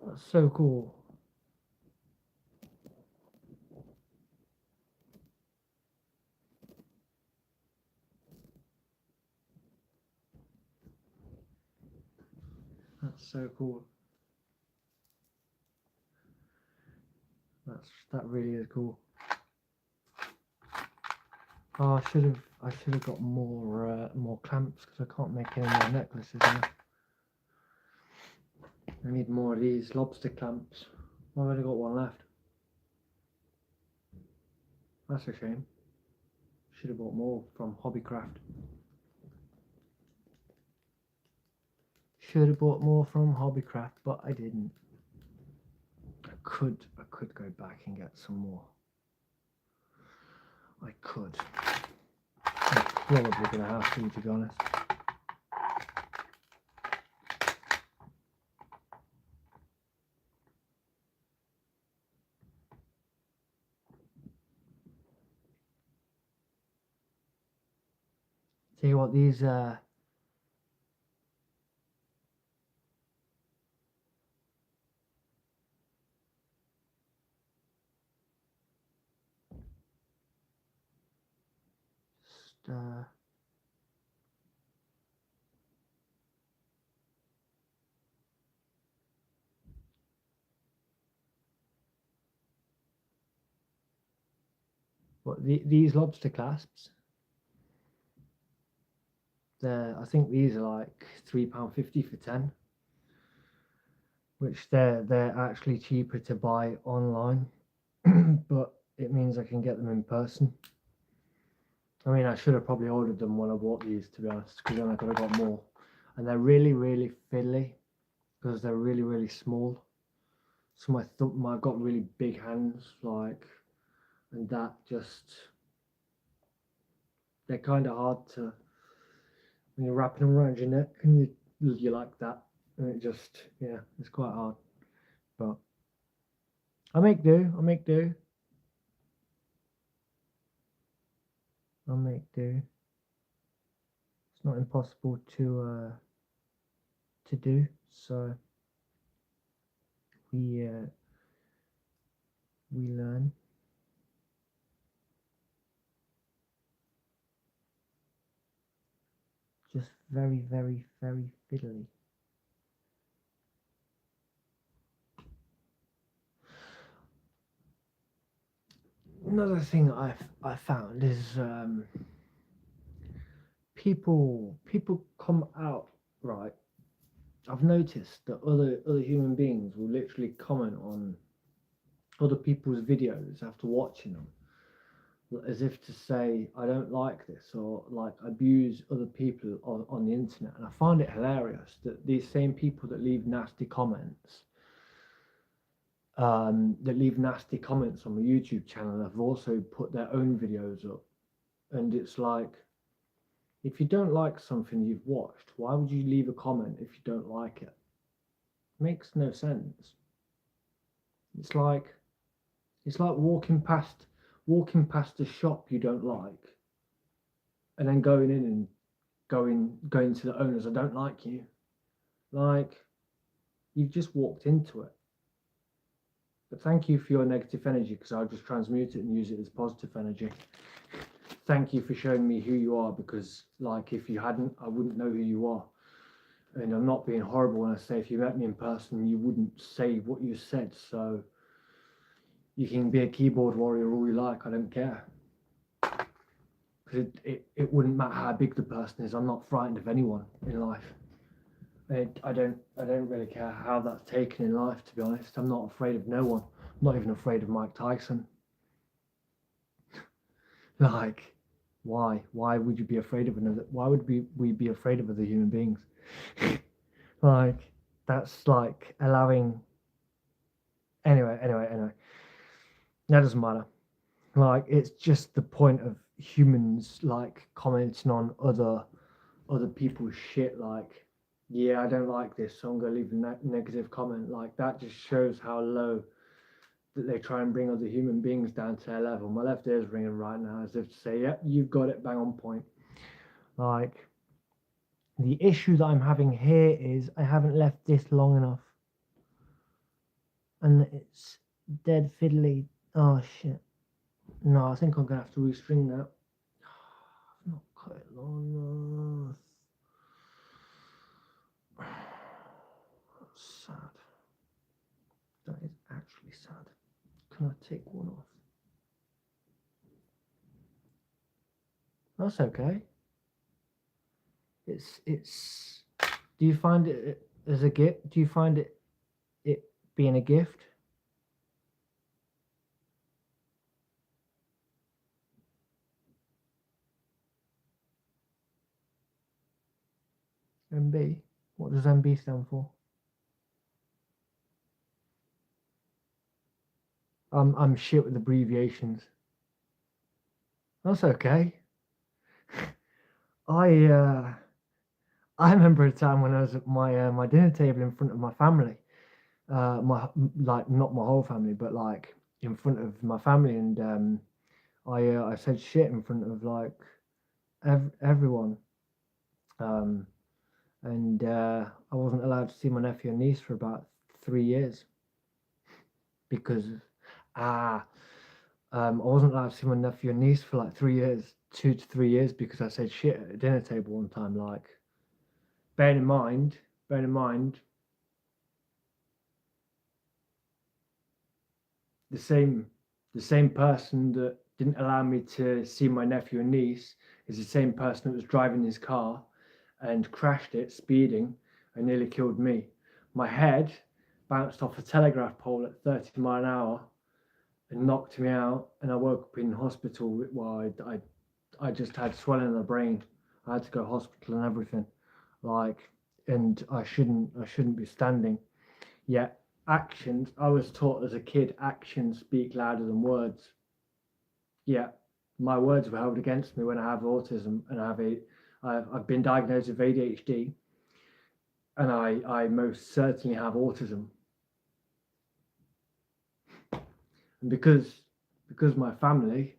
[SPEAKER 1] That's so cool. That's so cool. That really is cool. Oh, I should have got more clamps because I can't make any more necklaces now. I need more of these lobster clamps. I've only got one left. That's a shame. Should have bought more from Hobbycraft. Should have bought more from Hobbycraft, but I didn't. I could go back and get some more. I could. I'm probably gonna have to be honest. Tell you what, these these lobster clasps. I think these are like £3.50 for 10, which they're actually cheaper to buy online, but it means I can get them in person. I mean, I should have probably ordered them when I bought these, to be honest, because then I could have got more. And they're really, really fiddly because they're really, really small. So I've got really big hands, like, and that just, they're kind of hard to, when you're wrapping them around your neck and you like that, and it just, yeah, it's quite hard. But I make do. I'll make do. It's not impossible to do. So we learn. Just very, very, very fiddly. Another thing I found is people come out, right. I've noticed that other human beings will literally comment on other people's videos after watching them, as if to say, I don't like this, or like abuse other people on the internet. And I find it hilarious that these same people that leave nasty comments on my YouTube channel have also put their own videos up. And it's like, if you don't like something you've watched, why would you leave a comment if you don't like it? Makes no sense. It's like walking past a shop you don't like, and then going in and going to the owners, I don't like you. Like, you've just walked into it. But thank you for your negative energy, because I'll just transmute it and use it as positive energy. Thank you for showing me who you are, because like, if you hadn't, I wouldn't know who you are. And I'm not being horrible when I say if you met me in person, you wouldn't say what you said. So you can be a keyboard warrior all you like, I don't care. Because it wouldn't matter how big the person is. I'm not frightened of anyone in life. I don't really care how that's taken in life, to be honest. I'm not afraid of no one. I'm not even afraid of Mike Tyson. Like, why would you be afraid of another? Why would we be afraid of other human beings? Like, that's like allowing. Anyway, that doesn't matter. Like, it's just the point of humans like commenting on other people's shit. Like, yeah, I don't like this, so I'm gonna leave a negative comment. Like, that just shows how low that they try and bring other human beings down to their level. My left ear is ringing right now, as if to say, yep, you've got it, bang on point. Like, the issue that I'm having here is I haven't left this long enough, and it's dead fiddly. Oh shit. No, I think I'm gonna have to restring that. I've not cut it long enough. That's sad. That is actually sad. Can I take one off? That's okay. It's. Do you find it as a gift? Do you find it being a gift. MB. What does MB stand for? I'm shit with abbreviations. That's okay. I uh, I remember a time when I was at my dinner table in front of my family. My like not my whole family, but like in front of my family, and I said shit in front of like everyone. Um, and I wasn't allowed to see my nephew and niece for about 3 years because ah I wasn't allowed to see my nephew and niece for like 3 years, 2 to 3 years, because I said shit at a dinner table one time. Like, bearing in mind, bearing in mind, the same the same person that didn't allow me to see my nephew and niece is the same person that was driving his car and crashed it speeding and nearly killed me. My head bounced off a telegraph pole at 30 mile an hour and knocked me out, and I woke up in hospital. Well, I just had swelling in the brain. I had to go to hospital and everything. Like, and I shouldn't be standing. Yet actions, I was taught as a kid, actions speak louder than words. Yet my words were held against me when I have autism and I've been diagnosed with ADHD, and I most certainly have autism. And because my family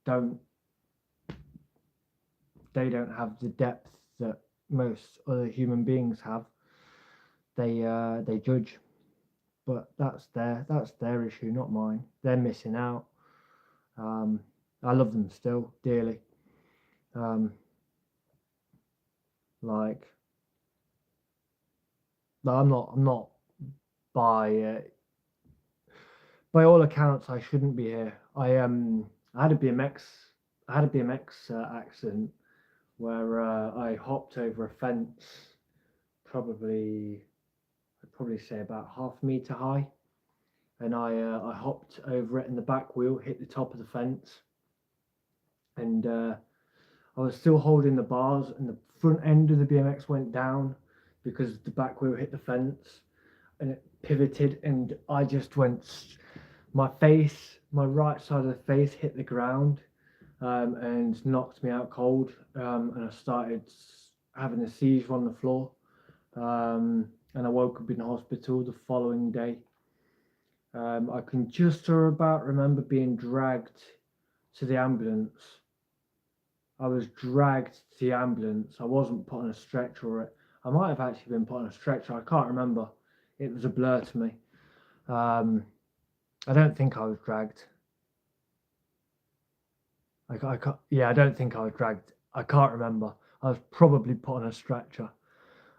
[SPEAKER 1] don't they don't have the depth that most other human beings have, they judge. But that's their issue, not mine. They're missing out. Um, I love them still dearly. Um, like, but I'm not by by all accounts I shouldn't be here. I had a BMX accident where I hopped over a fence, probably I'd probably say about half a meter high, and I hopped over it, and the back wheel hit the top of the fence, and I was still holding the bars, and the front end of the BMX went down because the back wheel hit the fence, and it pivoted, and I just went. My right side of the face hit the ground, and knocked me out cold, and I started having a seizure on the floor, and I woke up in hospital the following day. I can just about remember being dragged to the ambulance. I was dragged to the ambulance. I wasn't put on a stretcher, or it. I might have actually been put on a stretcher. I can't remember. It was a blur to me. Um, I don't think I was dragged. I can't, yeah, I don't think I was dragged. I can't remember. I was probably put on a stretcher.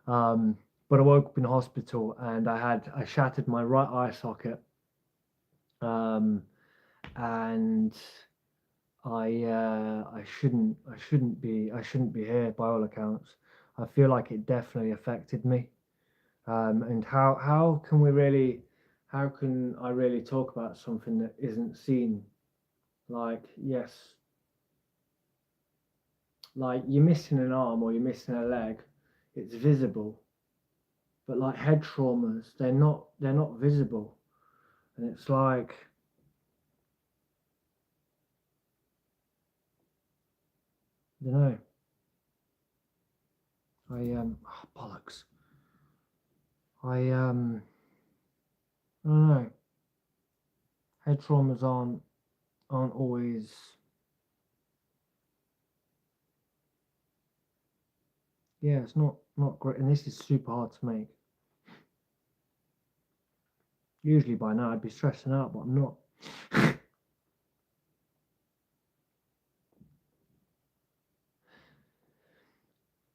[SPEAKER 1] Um, but I woke up in hospital, and I shattered my right eye socket. Um, and I shouldn't be here by all accounts. I feel like it definitely affected me. And how can I really talk about something that isn't seen? Like, yes, like you're missing an arm or you're missing a leg, it's visible. But like head traumas, they're not visible. And it's like, you know, bollocks. I don't know. Head traumas aren't always, yeah, it's not great, and this is super hard to make. Usually by now I'd be stressing out, but I'm not.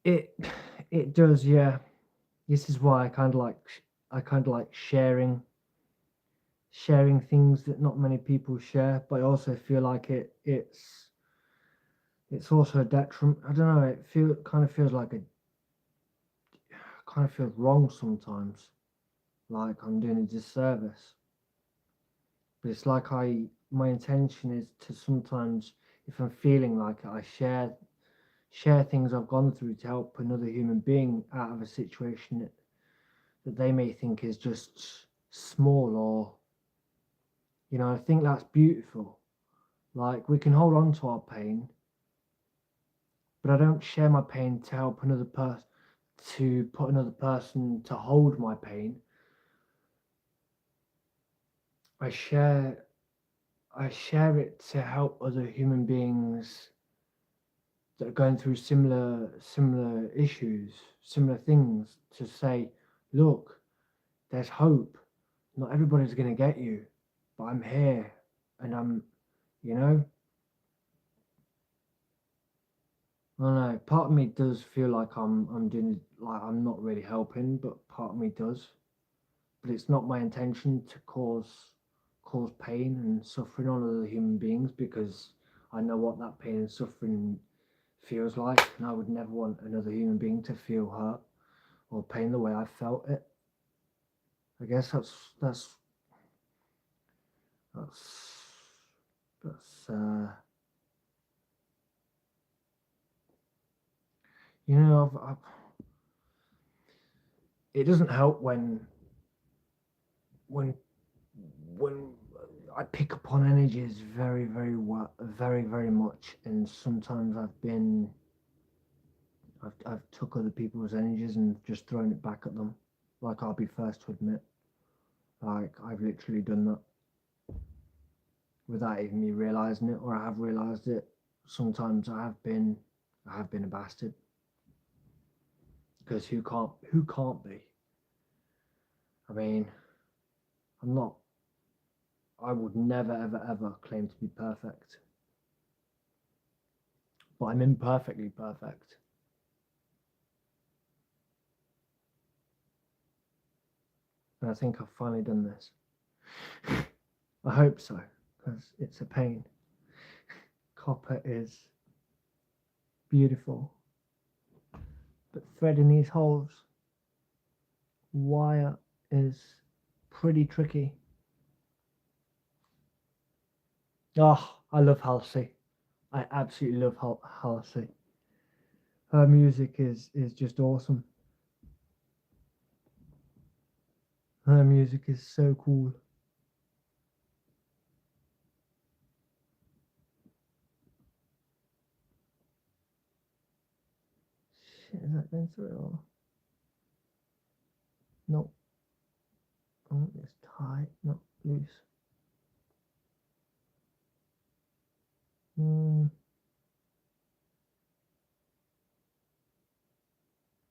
[SPEAKER 1] it it does, yeah. This is why I kind of like sharing things that not many people share, but I also feel like it's also a detriment. I don't know. It kind of feels like a kind of feels wrong sometimes, like I'm doing a disservice. But it's like my intention is to sometimes, if I'm feeling like it, I share things I've gone through to help another human being out of a situation that they may think is just small, or I think that's beautiful. Like, we can hold on to our pain, but I don't share my pain to help another person, to put another person to hold my pain. I share I share it to help other human beings that are going through similar issues, similar things, to say, look, there's hope. Not everybody's going to get you, but I'm here, and you know, I don't know. Part of me does feel like I'm doing, like I'm not really helping, but part of me does. But it's not my intention to cause pain and suffering on other human beings, because I know what that pain and suffering feels like, and I would never want another human being to feel hurt or pain the way I felt it. I guess that's that's it doesn't help when when I pick up on energies very much, and sometimes I've took other people's energies and just thrown it back at them. Like, I'll be first to admit, like, I've literally done that without even me realizing it, or I have realized it. Sometimes I have been a bastard, because who can't be? I mean, I'm not. I would never ever claim to be perfect, but I'm imperfectly perfect. And I think I've finally done this. I hope so, because it's a pain. Copper is beautiful, but threading these holes, wire, is pretty tricky. Oh, I love Halsey. I absolutely love Halsey. Her music is just awesome. Her music is so cool. Shit, is that going through it or? No. Oh, it's tight, not loose. Hmm.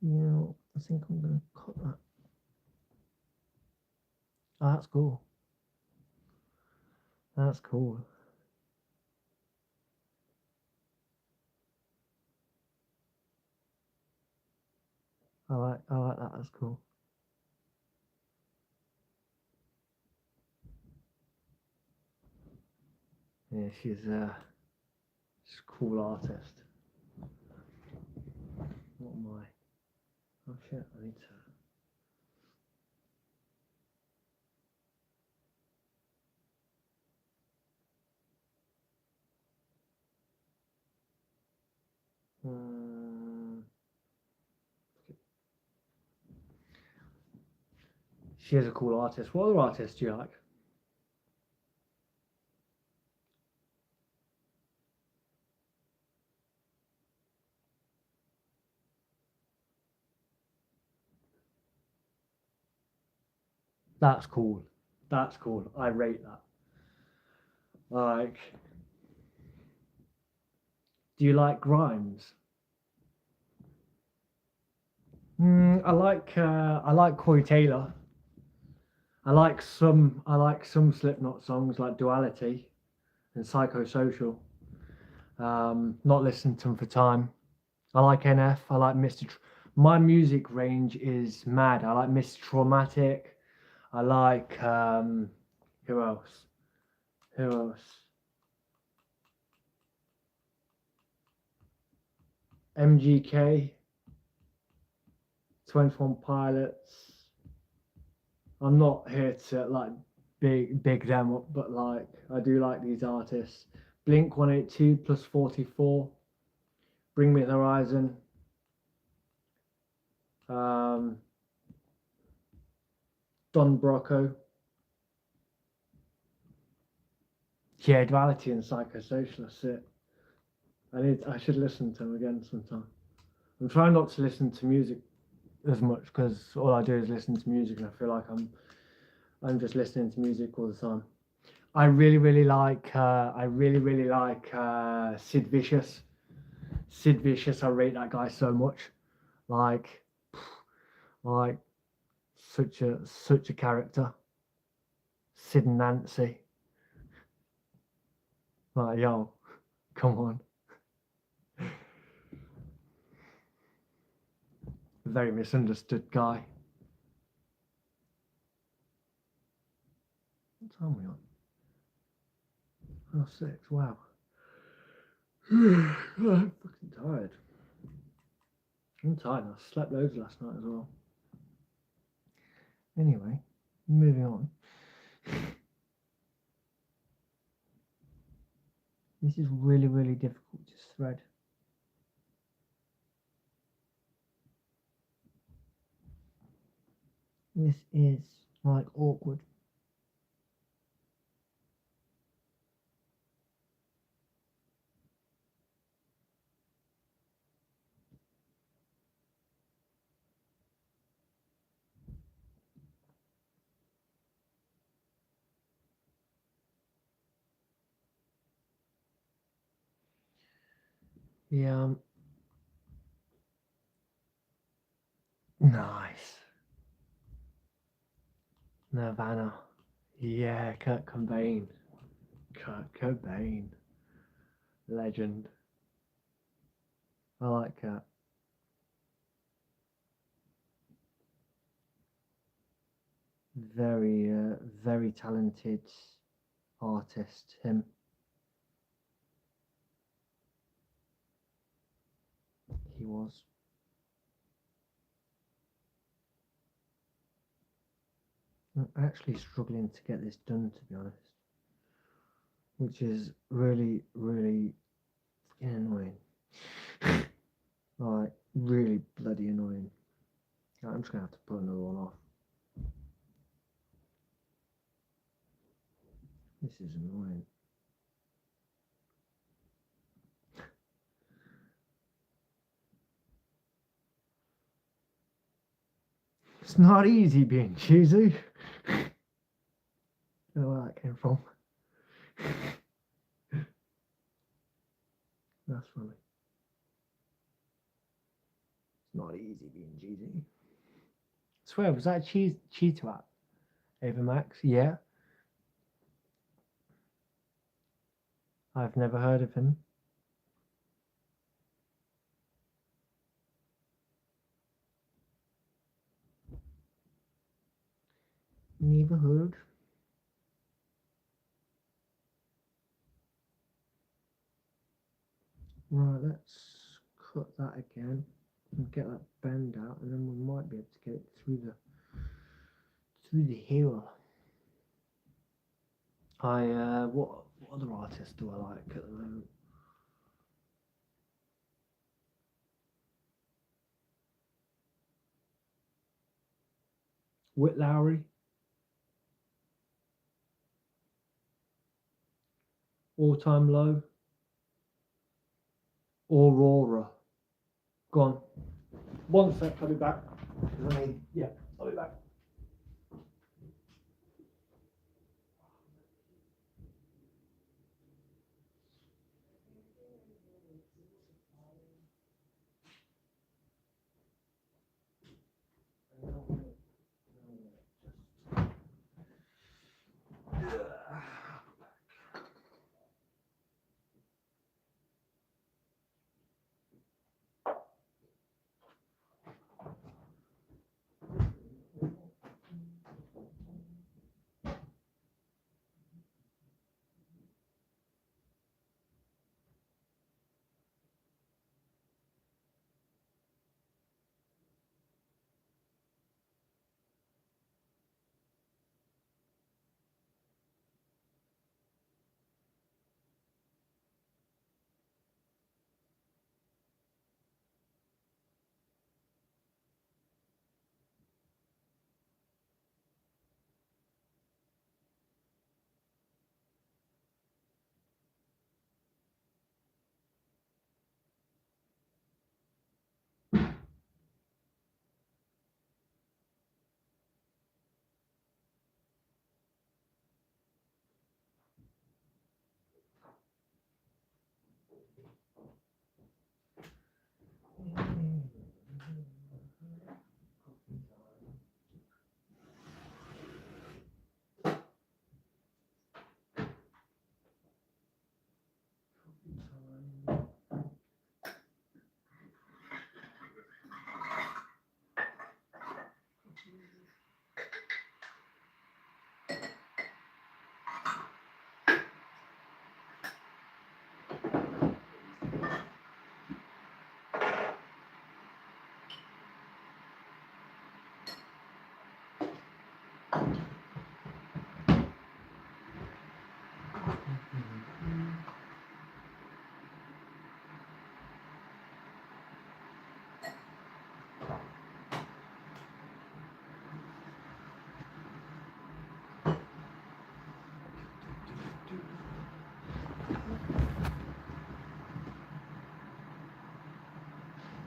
[SPEAKER 1] I think I'm going to cut that. Oh, that's cool. That's cool. I like that. That's cool. Yeah, she's a cool artist. What am I? Oh shit! I need to. Hmm. She is a cool artist. What other artists do you like? That's cool. That's cool. I rate that. Like, do you like Grimes? I like Corey Taylor. I like some Slipknot songs, like Duality and Psychosocial. Not listened to them for time. I like NF. I like My music range is mad. I like Mr. Traumatic. I like who else? Who else? MGK. 21 Pilots. I'm not here to like big them up, but like I do like these artists. Blink 182 plus 44. Bring Me the Horizon. Don Brocco. Yeah, Duality and Psychosocial. That's it. I should listen to them again sometime. I'm trying not to listen to music as much because all I do is listen to music, and I feel like I'm just listening to music all the time. I really like Sid Vicious. Sid Vicious, I rate that guy so much. Like like such a character. Sid and Nancy. Like, yo, come on. Very misunderstood guy. What time are we on? Oh, 6. Wow. I'm fucking tired. I'm tired. I slept loads last night as well. Anyway, moving on. This is really difficult to thread. This is like awkward. Yeah. Nice. Nirvana. Yeah, Kurt Cobain. Kurt Cobain. Legend. I like Kurt. Very talented artist, him. He was. I'm actually struggling to get this done, to be honest. Which is really annoying. Like, really bloody annoying. I'm just going to have to put another one off. This is annoying. It's not easy being cheesy. I don't know where that came from. That's funny. It's not easy being cheesy. I swear, was that Cheetah app? Ava Max? Yeah. I've never heard of him. Never heard. Right, let's cut that again and get that bend out, and then we might be able to get it through the heel. What other artists do I like at the moment? Whit Lowry, All Time Low, Aurora. Go on. One sec, I'll be back. Yeah, I'll be back.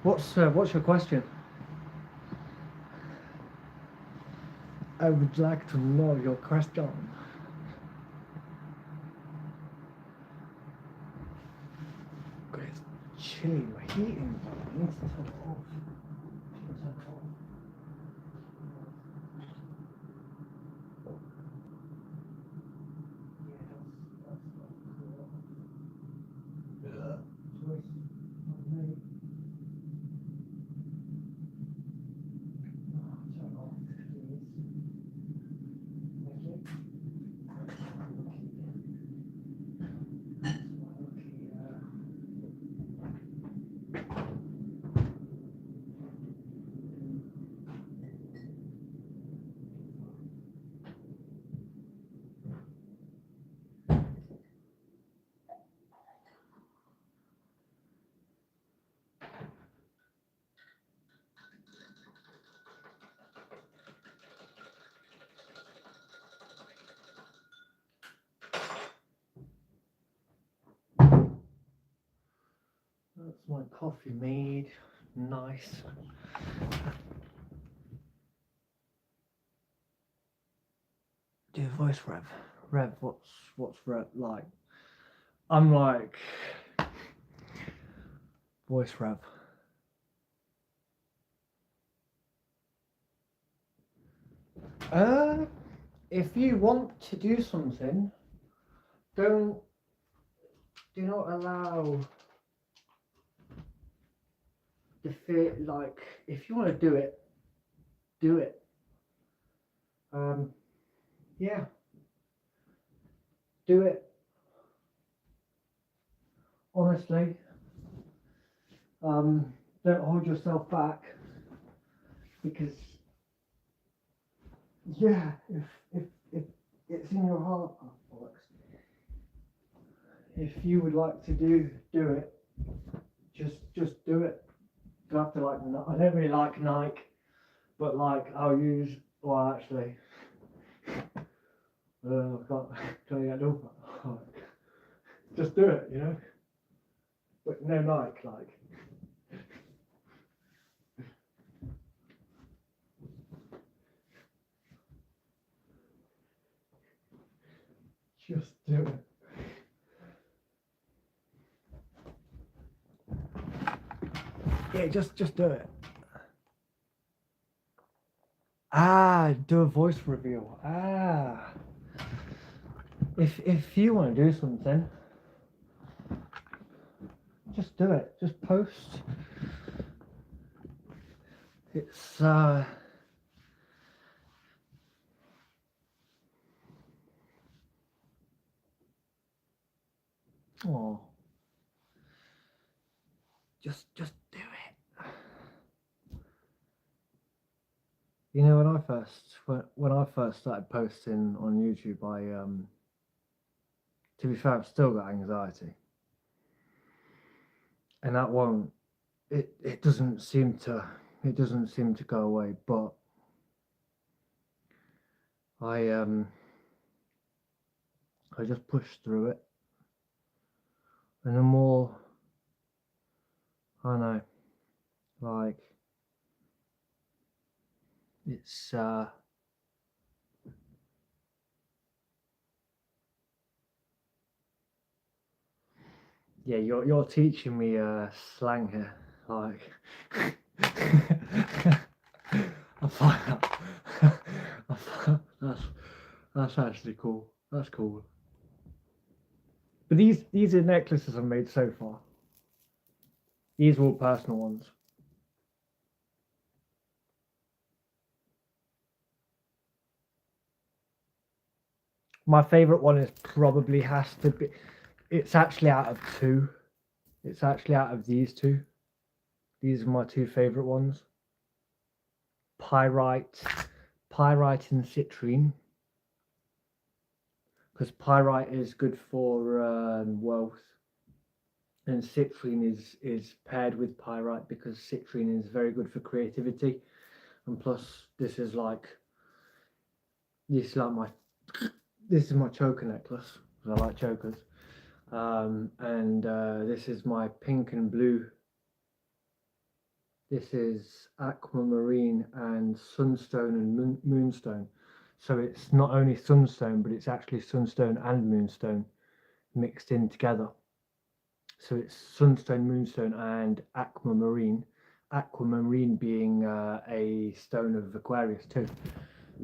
[SPEAKER 1] What's your question? I would like to know your question. God, it's chilly. My heating needs to turn it off. Turn it off. That's my coffee made. Nice. Do a voice rev. Rev, what's rev like? I'm like voice rev. If you want to do something, do not allow the fear. Like, if you want to do it, do it. Yeah, do it. Honestly, don't hold yourself back, because yeah, if it's in your heart, if you would like to do it, just do it. You don't have to like. I don't really like Nike, but like I'll use. Well, actually, I've got trying to get up. Just do it, you know. But no Nike, like. Just do it. Yeah, just do it. Do a voice reveal. If you want to do something, just do it. Just post. It's oh, just do it. You know, when I first started posting on YouTube, I to be fair, I've still got anxiety, and that won't. It doesn't seem to go away. But I just push through it, and the more I know, like it's Yeah, you're teaching me slang here. Like, I find that, that's actually cool. That's cool. But these are necklaces I've made so far. These are all personal ones. My favorite one is probably has to be. It's actually out of two. It's actually out of these two. These are my two favorite ones. Pyrite, pyrite and citrine. Because pyrite is good for wealth, and citrine is paired with pyrite because citrine is very good for creativity, and plus this is like my this is my choker necklace because I like chokers, and this is my pink and blue. This is aquamarine and sunstone and moonstone. So it's not only sunstone, but it's actually sunstone and moonstone mixed in together. So it's sunstone, moonstone, and aquamarine. Aquamarine being a stone of Aquarius too.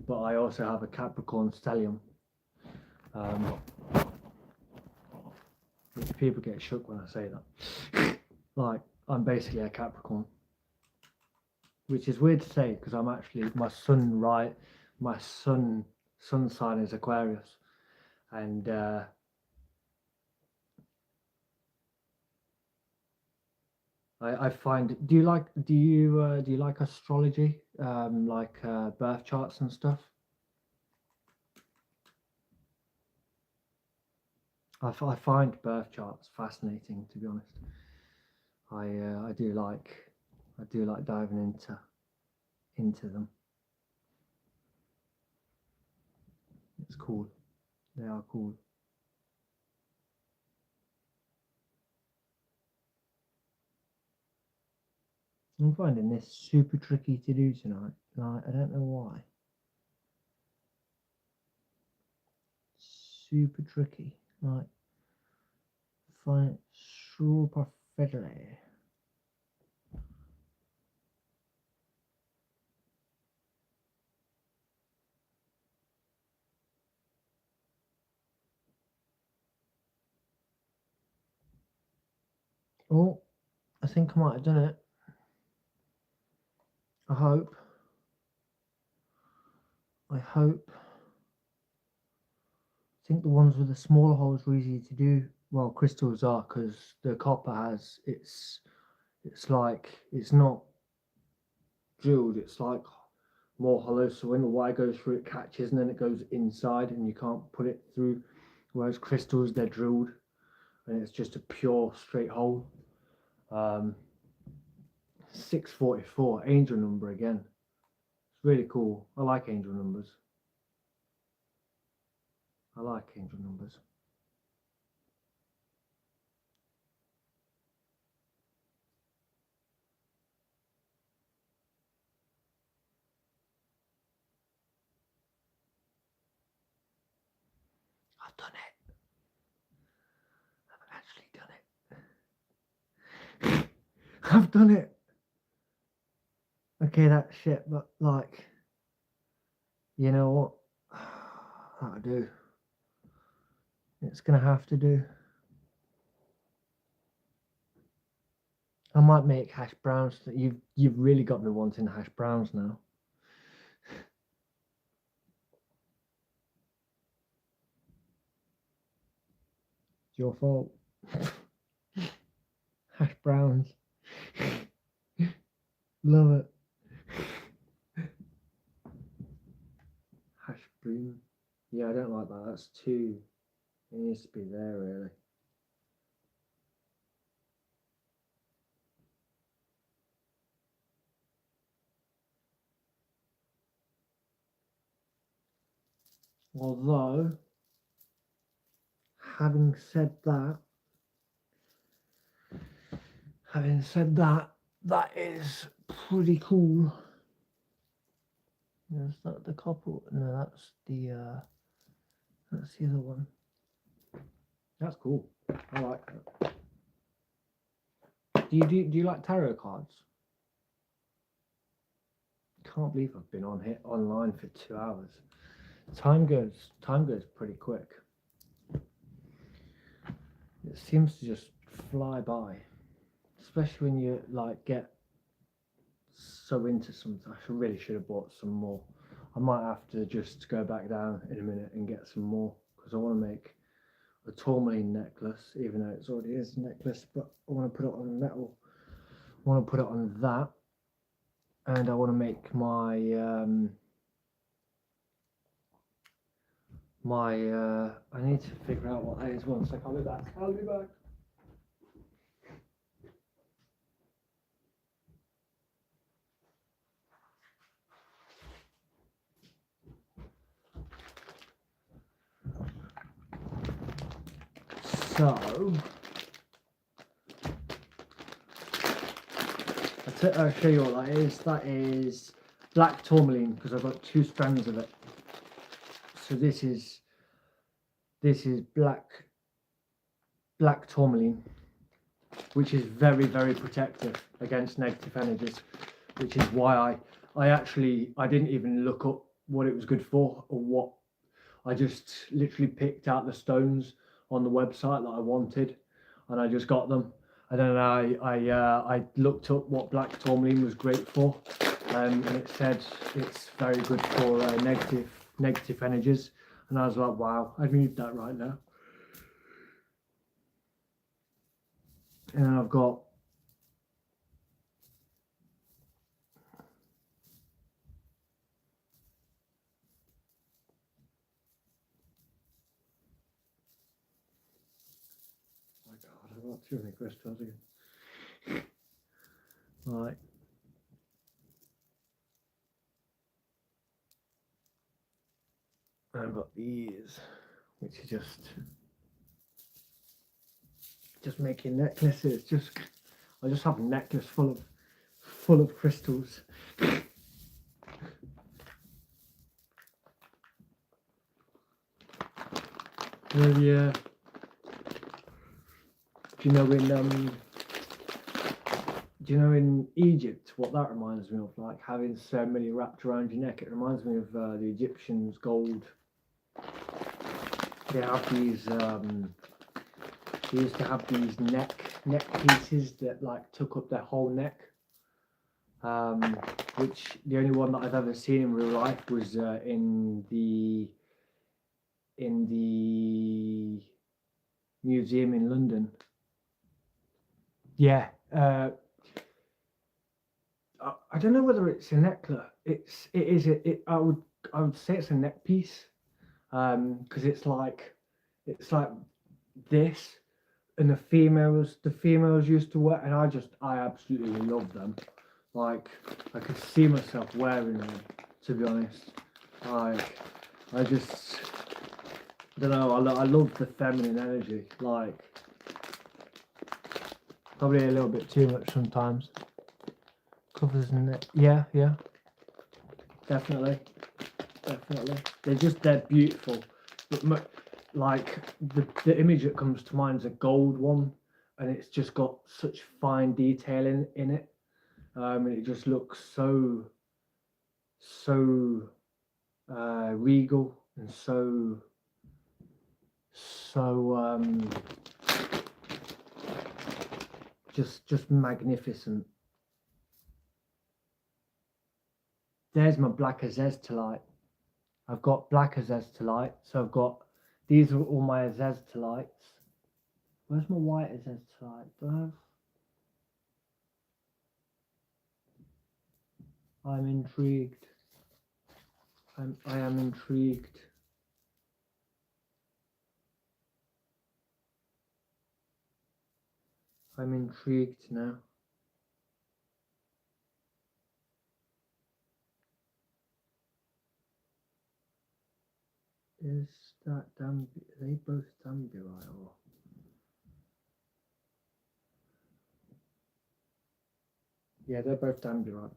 [SPEAKER 1] But I also have a Capricorn stellium. People get shook when I say that. Like, I'm basically a Capricorn. Which is weird to say because I'm actually my sun sign is Aquarius, and I find do you like astrology, like birth charts and stuff? I find birth charts fascinating, to be honest. I do like diving into them. It's cool. They are cool. I'm finding this super tricky to do tonight. Like, I don't know why. Super tricky. Like, find it super fiddly. Oh, I think I might have done it. I hope. I hope. I think the ones with the smaller holes are easy to do. Well, crystals are because the copper has it's like it's not drilled. It's like more hollow. So when the wire goes through, it catches and then it goes inside, and you can't put it through. Whereas crystals, they're drilled, and it's just a pure straight hole. 644 angel number again. It's really cool. I like angel numbers. I like angel numbers. I've done it. I've actually done it. I've done it. Okay, that's shit, but like, you know what? That'll do. It's gonna have to do. I might make hash browns. You've really got me wanting hash browns now. It's your fault. Hash browns. Love it. Hash brown. Yeah, I don't like that. That's too. It needs to be there really. Although, having said that, that is pretty cool. Is that the couple? No, that's the other one. That's cool. I like that. Do you like tarot cards? Can't believe I've been on here online for 2 hours. Time goes pretty quick. It seems to just fly by, especially when you like get so into something. I really should have bought some more. I might have to just go back down in a minute and get some more because I want to make a tourmaline necklace, even though it's already is a necklace, but I want to put it on metal. I want to put it on that, and I want to make my I need to figure out what that is. One sec, I'll be back. So I'll show you what that is. That is black tourmaline because I've got 2 strands of it. So this is black tourmaline, which is very, very protective against negative energies, which is why I didn't even look up what it was good for or what. I just literally picked out the stones on the website that I wanted, and I just got them. And then I looked up what black tourmaline was great for, and it said it's very good for negative energies. And I was like, wow, I need that right now. And then I've got my God, I've got too many crystals again. Right. I've got these, which are just making necklaces. I just have a necklace full of crystals. Yeah. Do you know in Egypt what that reminds me of? Like having so many wrapped around your neck. It reminds me of the Egyptians' gold. They have these. They used to have these neck pieces that like took up their whole neck. Which the only one that I've ever seen in real life was in the museum in London. Yeah. I don't know whether it's a necklace. I would say it's a neck piece, because it's like this, and the females used to wear, and I absolutely love them. Like I could see myself wearing them, to be honest. Like I don't know. I love the feminine energy. Like probably a little bit too much sometimes. Covers in it. Yeah, definitely. They're beautiful, but like the image that comes to mind is a gold one, and it's just got such fine detail in it. And it just looks so regal and so just magnificent. There's my black azeztolite. I've got black azeztolite, so I've got, these are all my azeztolites. Where's my white azeztolite? Do I have? I'm intrigued. I am intrigued. I'm intrigued now. Is that are they both Damburite or? Yeah, they're both Damburite.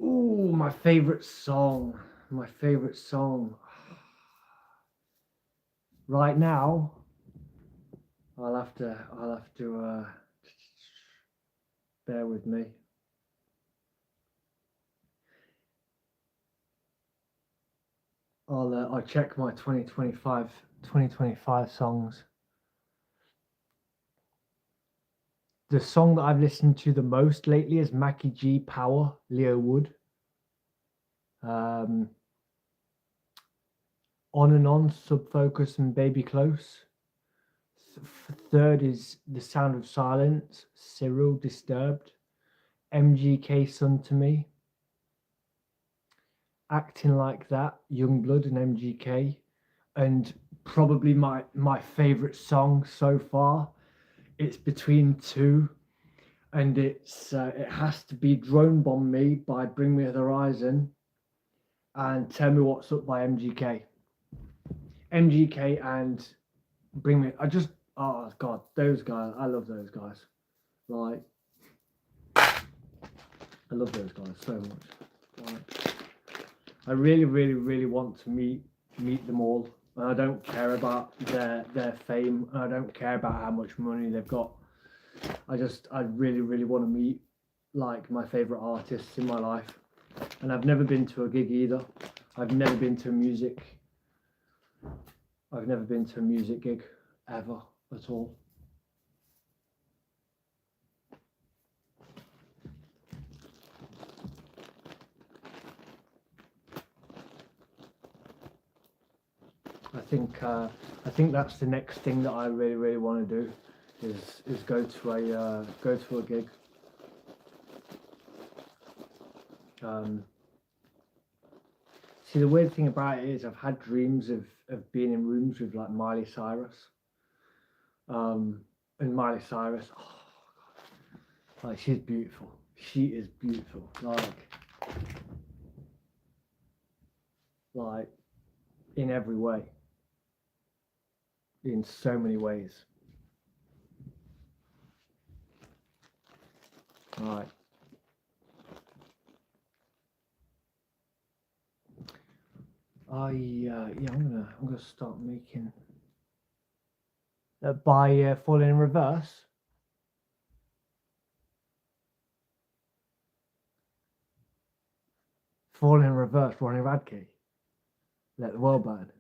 [SPEAKER 1] Ooh, my favorite song. Right now, I'll have to bear with me. I'll check my 2025 songs. The song that I've listened to the most lately is Mackie G Power, Leo Wood. On and On, Subfocus, and Baby Close. Third is The Sound of Silence, Cyril, Disturbed. MGK, Son to Me. Acting Like That, Youngblood and MGK. And probably my favorite song so far, it's between two, and it has to be Drone Bomb Me by Bring Me the Horizon and Tell Me What's Up by MGK. MGK and Bring Me. Oh God, those guys. I love those guys. Like, I love those guys so much. Like, I really, really, really want to meet them all. And I don't care about their fame. And I don't care about how much money they've got. I really, really want to meet like my favorite artists in my life. And I've never been to a gig either. I've never been to a music gig ever at all. I think that's the next thing that I really, really want to do is go to a gig. See, the weird thing about it is I've had dreams of being in rooms with like Miley Cyrus. And Miley Cyrus, oh God, like she's beautiful. She is beautiful. Like in every way. In so many ways. Right. I'm gonna start making by Falling in Reverse. Falling in Reverse, Ronnie Radke. Let the World Burn.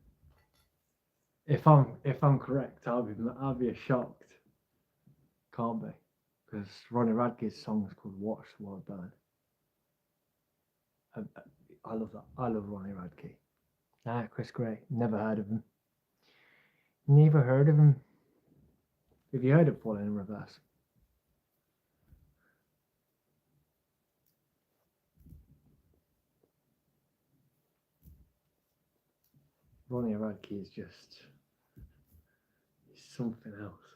[SPEAKER 1] If I'm correct, I'll be shocked. Can't be, because Ronnie Radke's song is called Watch the World Burn. I love that. I love Ronnie Radke. Chris Gray. Never heard of him. Never heard of him. Have you heard of Falling in Reverse? Ronnie Radke is just something else.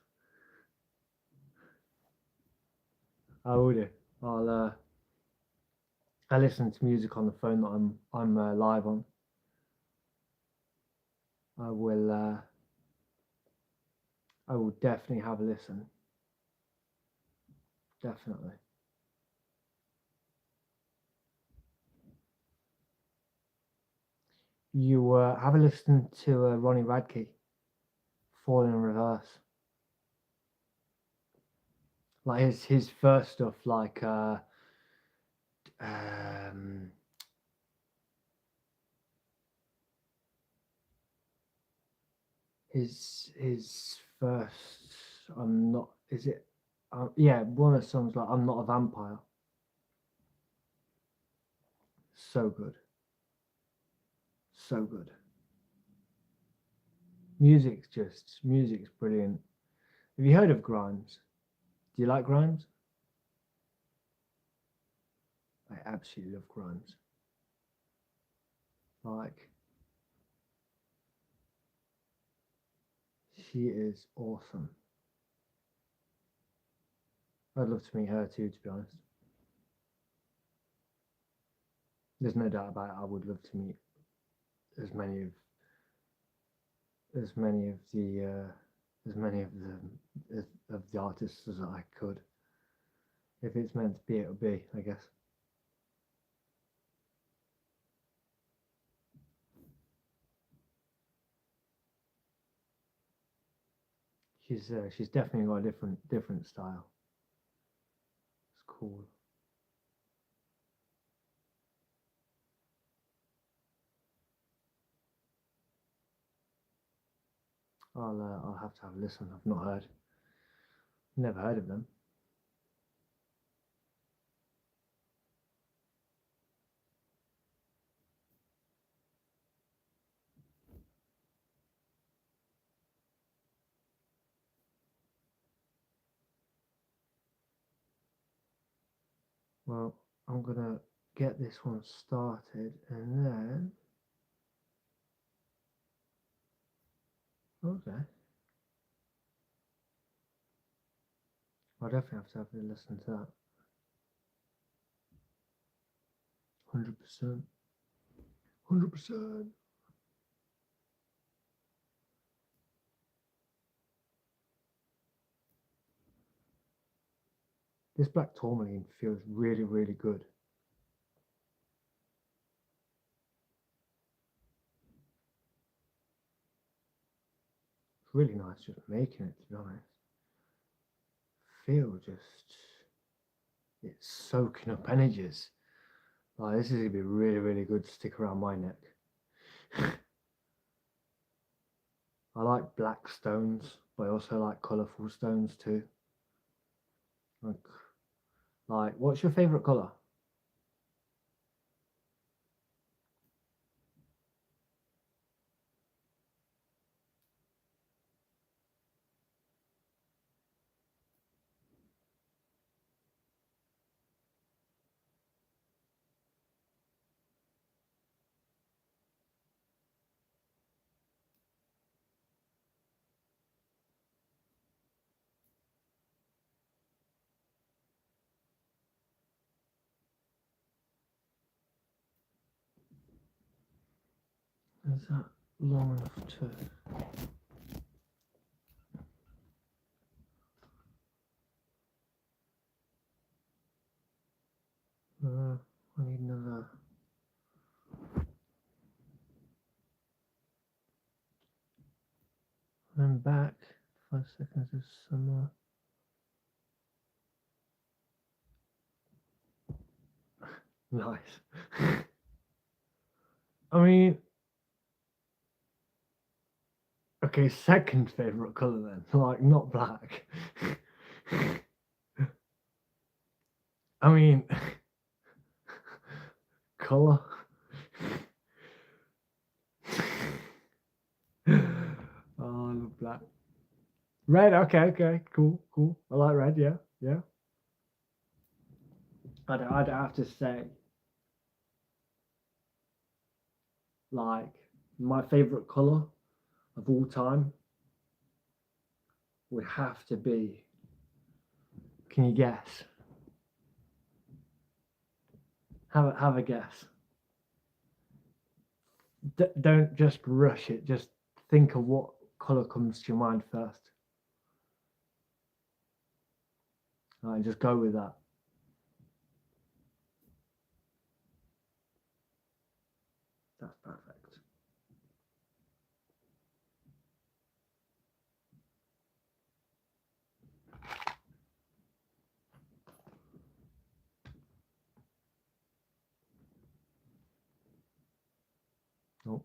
[SPEAKER 1] I will do. I listen to music on the phone that I'm live on. I will definitely have a listen. Definitely. You have a listen to Ronnie Radke, Falling in Reverse. Like his first stuff, like his first. I'm not. Is it? Yeah, one of the songs like "I'm Not a Vampire." So good. So good. Music's brilliant. Have you heard of Grimes? Do you like Grimes? I absolutely love Grimes. Like, she is awesome. I'd love to meet her too, to be honest. There's no doubt about it. I would love to meet as many of the artists as I could. If it's meant to be, it'll be, I guess. She's definitely got a different style. It's cool. I'll have to have a listen. I've never heard of them. Well, I'm gonna get this one started, and then okay, I'll definitely have to have a listen to that. 100%. 100%. This black tourmaline feels really, really good. It's really nice just making it, to be honest. Feel just, it's soaking up energies. Like, this is gonna be really, really good to stick around my neck. I like black stones, but I also like colourful stones too. Like, what's your favourite colour? Is that long enough to... I need another... I'm back. 5 seconds of summer. Nice. I mean, okay, second favourite colour then. Like, not black. I mean, colour. Oh, I love black. Red, okay, cool. I like red, yeah. I'd have to say, like, my favourite colour of all time would have to be, can you guess? Have a guess. Don't just rush it, just think of what colour comes to your mind first. All right, just go with that. That's perfect. Oh.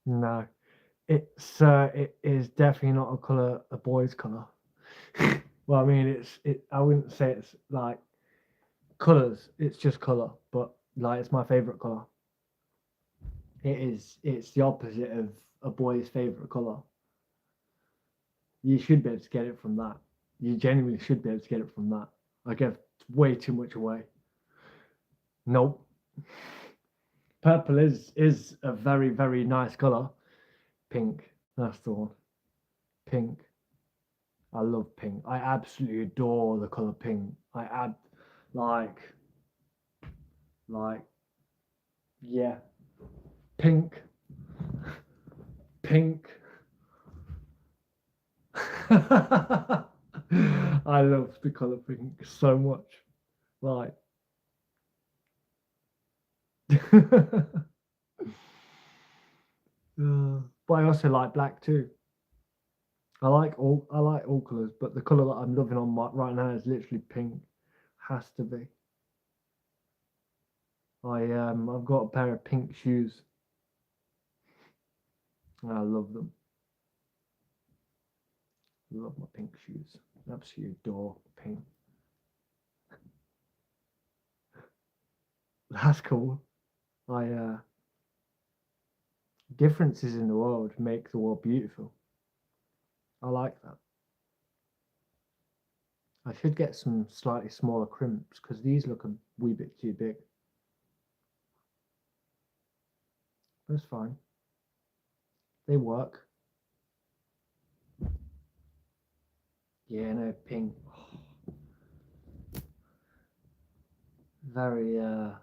[SPEAKER 1] No, it is definitely not a colour, a boy's colour. Well, I mean, I wouldn't say it's like colours. It's just colour, but like it's my favourite colour. It's the opposite of a boy's favourite colour. You should be able to get it from that. You genuinely should be able to get it from that. I give way too much away. Nope. Purple is a very, very nice colour. Pink, that's the one. Pink. I love pink. I absolutely adore the colour pink. Like like yeah. Pink. Pink. I love the colour pink so much. Like But I also like black too. I like all colours, but the colour that I'm loving on right now is literally pink. Has to be. I've got a pair of pink shoes. And I love them. Love my pink shoes. Absolutely adore pink. That's cool. Differences in the world make the world beautiful. I like that. I should get some slightly smaller crimps because these look a wee bit too big. That's fine. They work. Yeah, no, pink. Very, I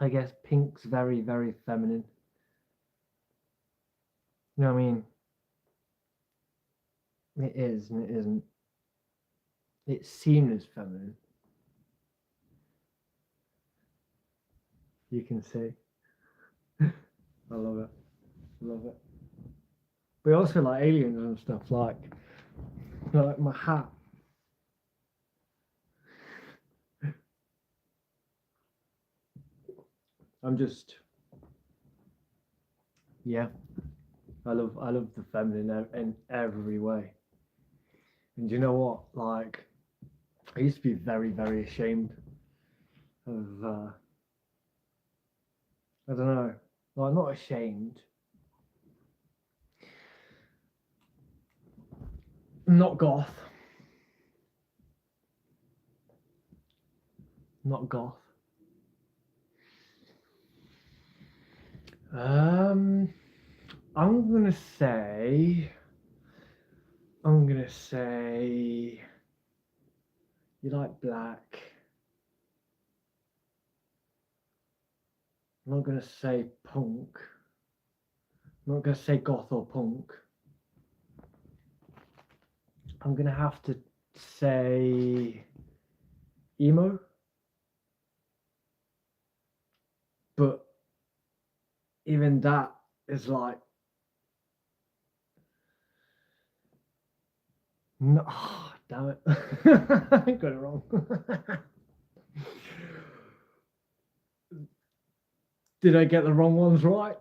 [SPEAKER 1] guess pink's very, very feminine. You know what I mean? It is and it isn't. It's seen as feminine. You can see. I love it. Love it. But also like aliens and stuff, like my hat. I'm just, yeah. I love the feminine in every way. And you know what? Like, I used to be very, very ashamed of. I don't know. Like, not ashamed. Not goth. Not goth. Um, I'm gonna say. I'm gonna say. You like black. I'm not gonna say punk. I'm not gonna say goth or punk. I'm gonna have to say emo. But even that is like no, oh, damn it. I got it wrong. Did I get the wrong ones right?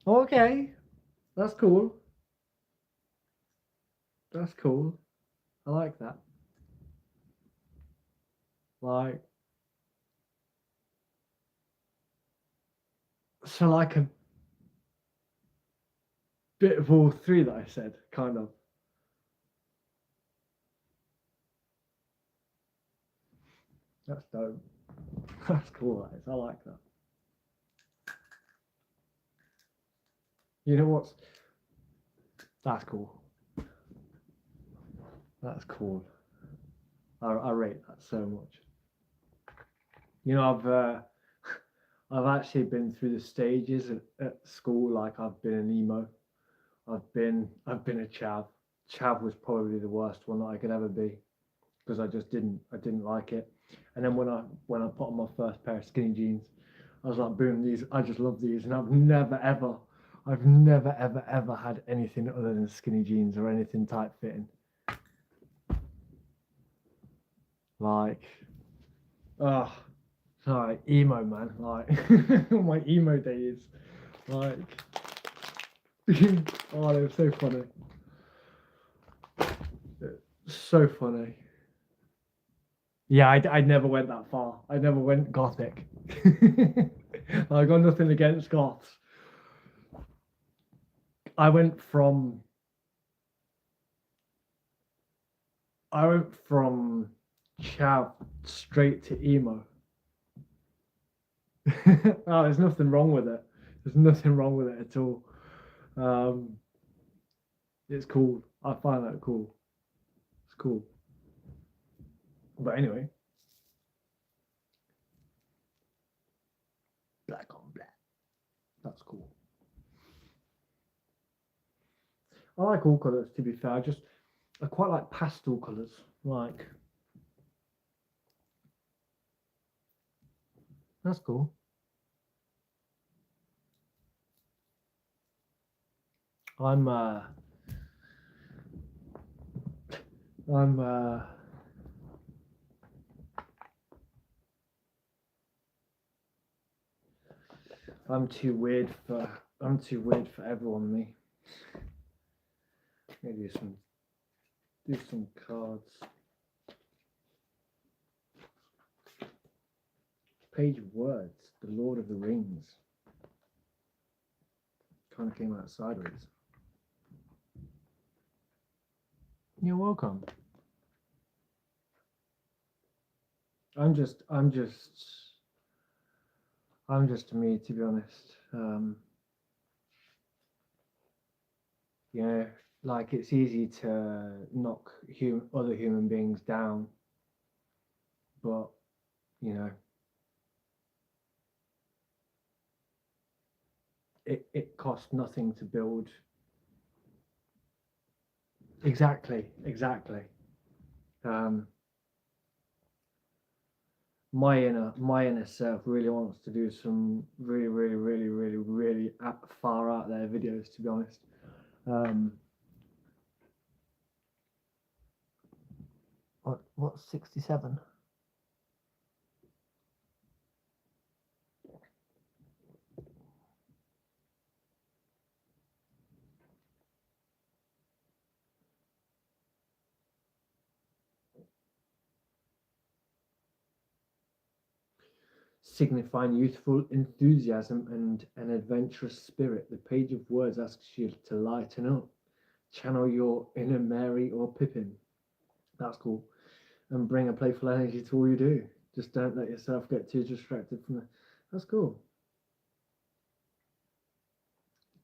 [SPEAKER 1] Okay, that's cool. That's cool. I like that. Like, so like a bit of all three that I said, kind of. That's dope. That's cool, that is. I like that. You know what's that's cool. That's cool. I rate that so much. You know, I've actually been through the stages at school. Like I've been an emo. I've been a chav. Chav was probably the worst one that I could ever be because I didn't like it. And then when I put on my first pair of skinny jeans, I was like, boom, these I just love these, and I've never ever had anything other than skinny jeans or anything tight fitting. Like, oh, sorry, emo man, like my emo days, like, oh, they were so funny, so funny. Yeah, I never went that far. I never went gothic. I got nothing against goths. I went from I went from chav straight to emo. Oh, there's nothing wrong with it. There's nothing wrong with it at all. Um, it's cool. I find that cool. It's cool. But anyway, black on black. That's cool. I like all colours. To be fair, I quite like pastel colours. Like That's cool. I'm too weird for everyone. Me. Maybe do some cards. Page of Words. The Lord of the Rings. Kind of came out sideways. You're welcome. I'm just me, to be honest. You know, like it's easy to knock other human beings down, but you know, it costs nothing to build. Exactly. My inner self really wants to do some really far out there videos, to be honest. What's 67? Signifying youthful enthusiasm and an adventurous spirit. The Page of Words asks you to lighten up, channel your inner Mary or Pippin. That's cool. And bring a playful energy to all you do. Just don't let yourself get too distracted from it. That's cool.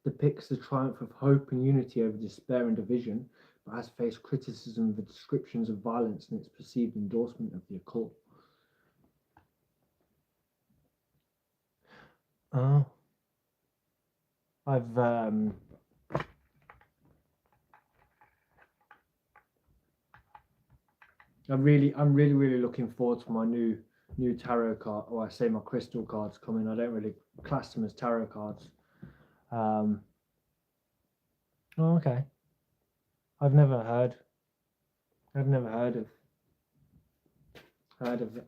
[SPEAKER 1] Depicts the triumph of hope and unity over despair and division, but has faced criticism for descriptions of violence and its perceived endorsement of the occult. Oh, I'm really looking forward to my new tarot card, or I say my crystal cards coming. I don't really class them as tarot cards. Oh, okay. I've never heard of it.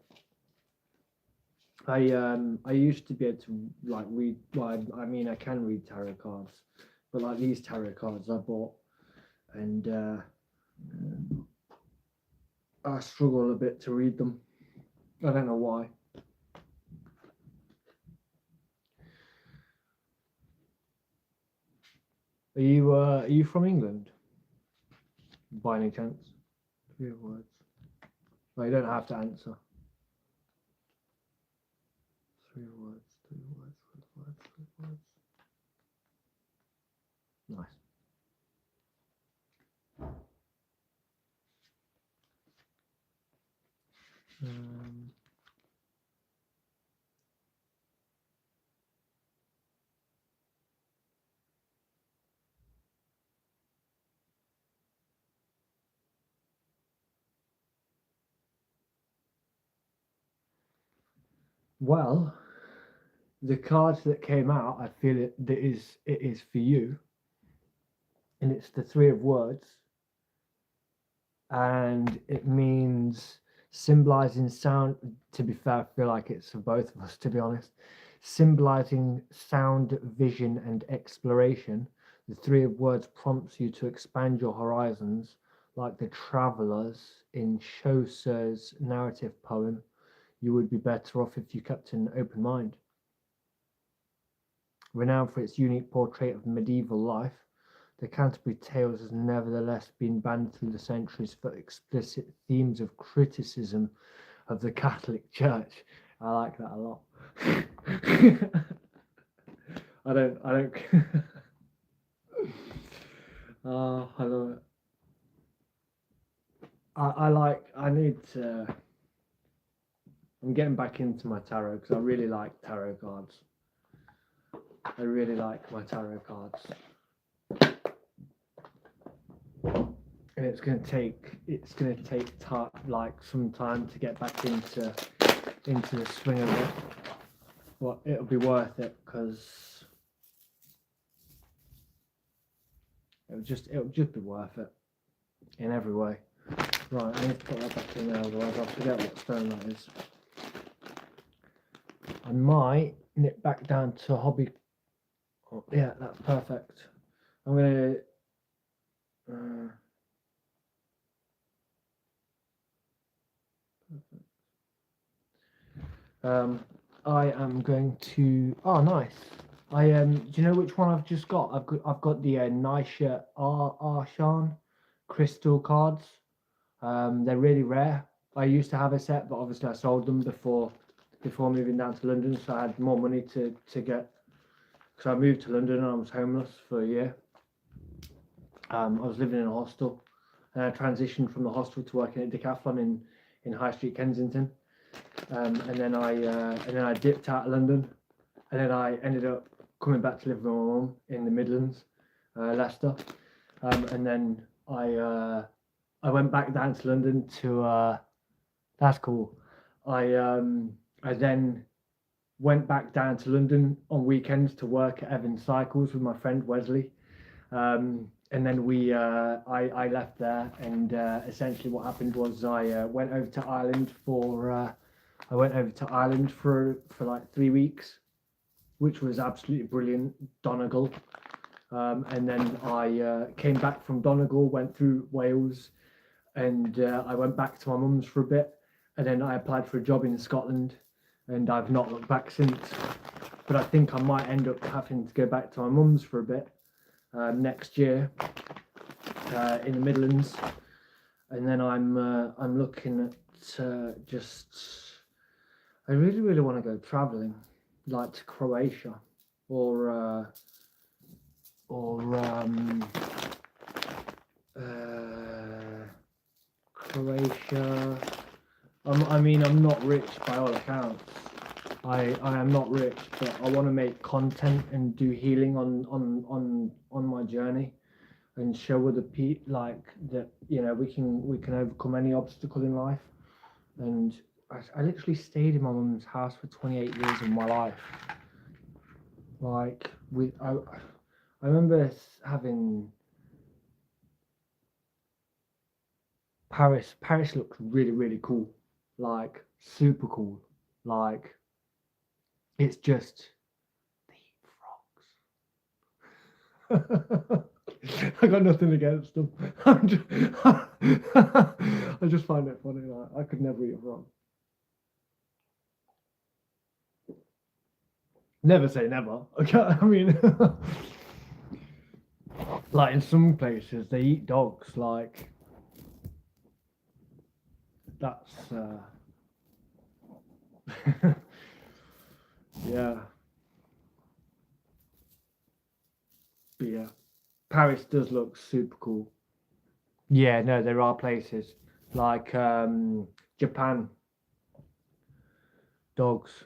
[SPEAKER 1] I used to be able to like read. Well, I mean, I can read tarot cards, but like these tarot cards I bought, and I struggle a bit to read them. I don't know why. Are you from England? By any chance? 3 words. Well, you don't have to answer. 3 words, 3 words, 3 words, 3 words. Nice. Well, the card that came out, I feel it is for you, and it's the 3 of Words, and it means symbolizing sound. To be fair, I feel like it's for both of us, to be honest. Symbolizing sound, vision, and exploration. The 3 of Words prompts you to expand your horizons, like the travelers in Chaucer's narrative poem. You would be better off if you kept an open mind. Renowned for its unique portrait of medieval life, the Canterbury Tales has nevertheless been banned through the centuries for explicit themes of criticism of the Catholic Church. I like that a lot. I don't. I love it. I need to. I'm getting back into my tarot because I really like tarot cards. I really like my tarot cards. And it's gonna take like some time to get back into the swing of it. well, it'll be worth it because it'll just be worth it in every way. Right, I need to put that back in there, otherwise I'll forget what stone that is. I might nip back down to hobby. Oh, yeah, that's perfect. I'm gonna. I am going to. Oh, nice. Do you know which one I've just got? I've got the Nisha Arshan crystal cards. They're really rare. I used to have a set, but obviously I sold them before moving down to London, so I had more money to get. So I moved to London and I was homeless for a year. I was living in a hostel, and I transitioned from the hostel to working at Decathlon in High Street, Kensington. And then I dipped out of London, and then I ended up coming back to live with my mum in the Midlands, Leicester. And then I went back down to London to that's cool. I then went back down to London on weekends to work at Evans Cycles with my friend Wesley. And then I left there, and essentially what happened was I went over to Ireland for like 3 weeks, which was absolutely brilliant. Donegal. And then I came back from Donegal, went through Wales, and I went back to my mum's for a bit, and then I applied for a job in Scotland, and I've not looked back since. But I think I might end up having to go back to my mum's for a bit next year in the Midlands, and then I'm looking at I really want to go traveling, like to Croatia or Croatia. I mean, I'm not rich by all accounts. I am not rich, but I want to make content and do healing on my journey, and show other people like that. You know, we can overcome any obstacle in life. And I literally stayed in my mum's house for 28 years of my life. Like I remember having Paris. Paris looks really cool, like super cool. Like it's just they eat frogs. I got nothing against them. I just find it funny. Like I could never eat a frog. Never say never. Okay, I mean, like in some places they eat dogs. Like that's yeah. But yeah, Paris does look super cool. Yeah, no, there are places like Japan, dogs.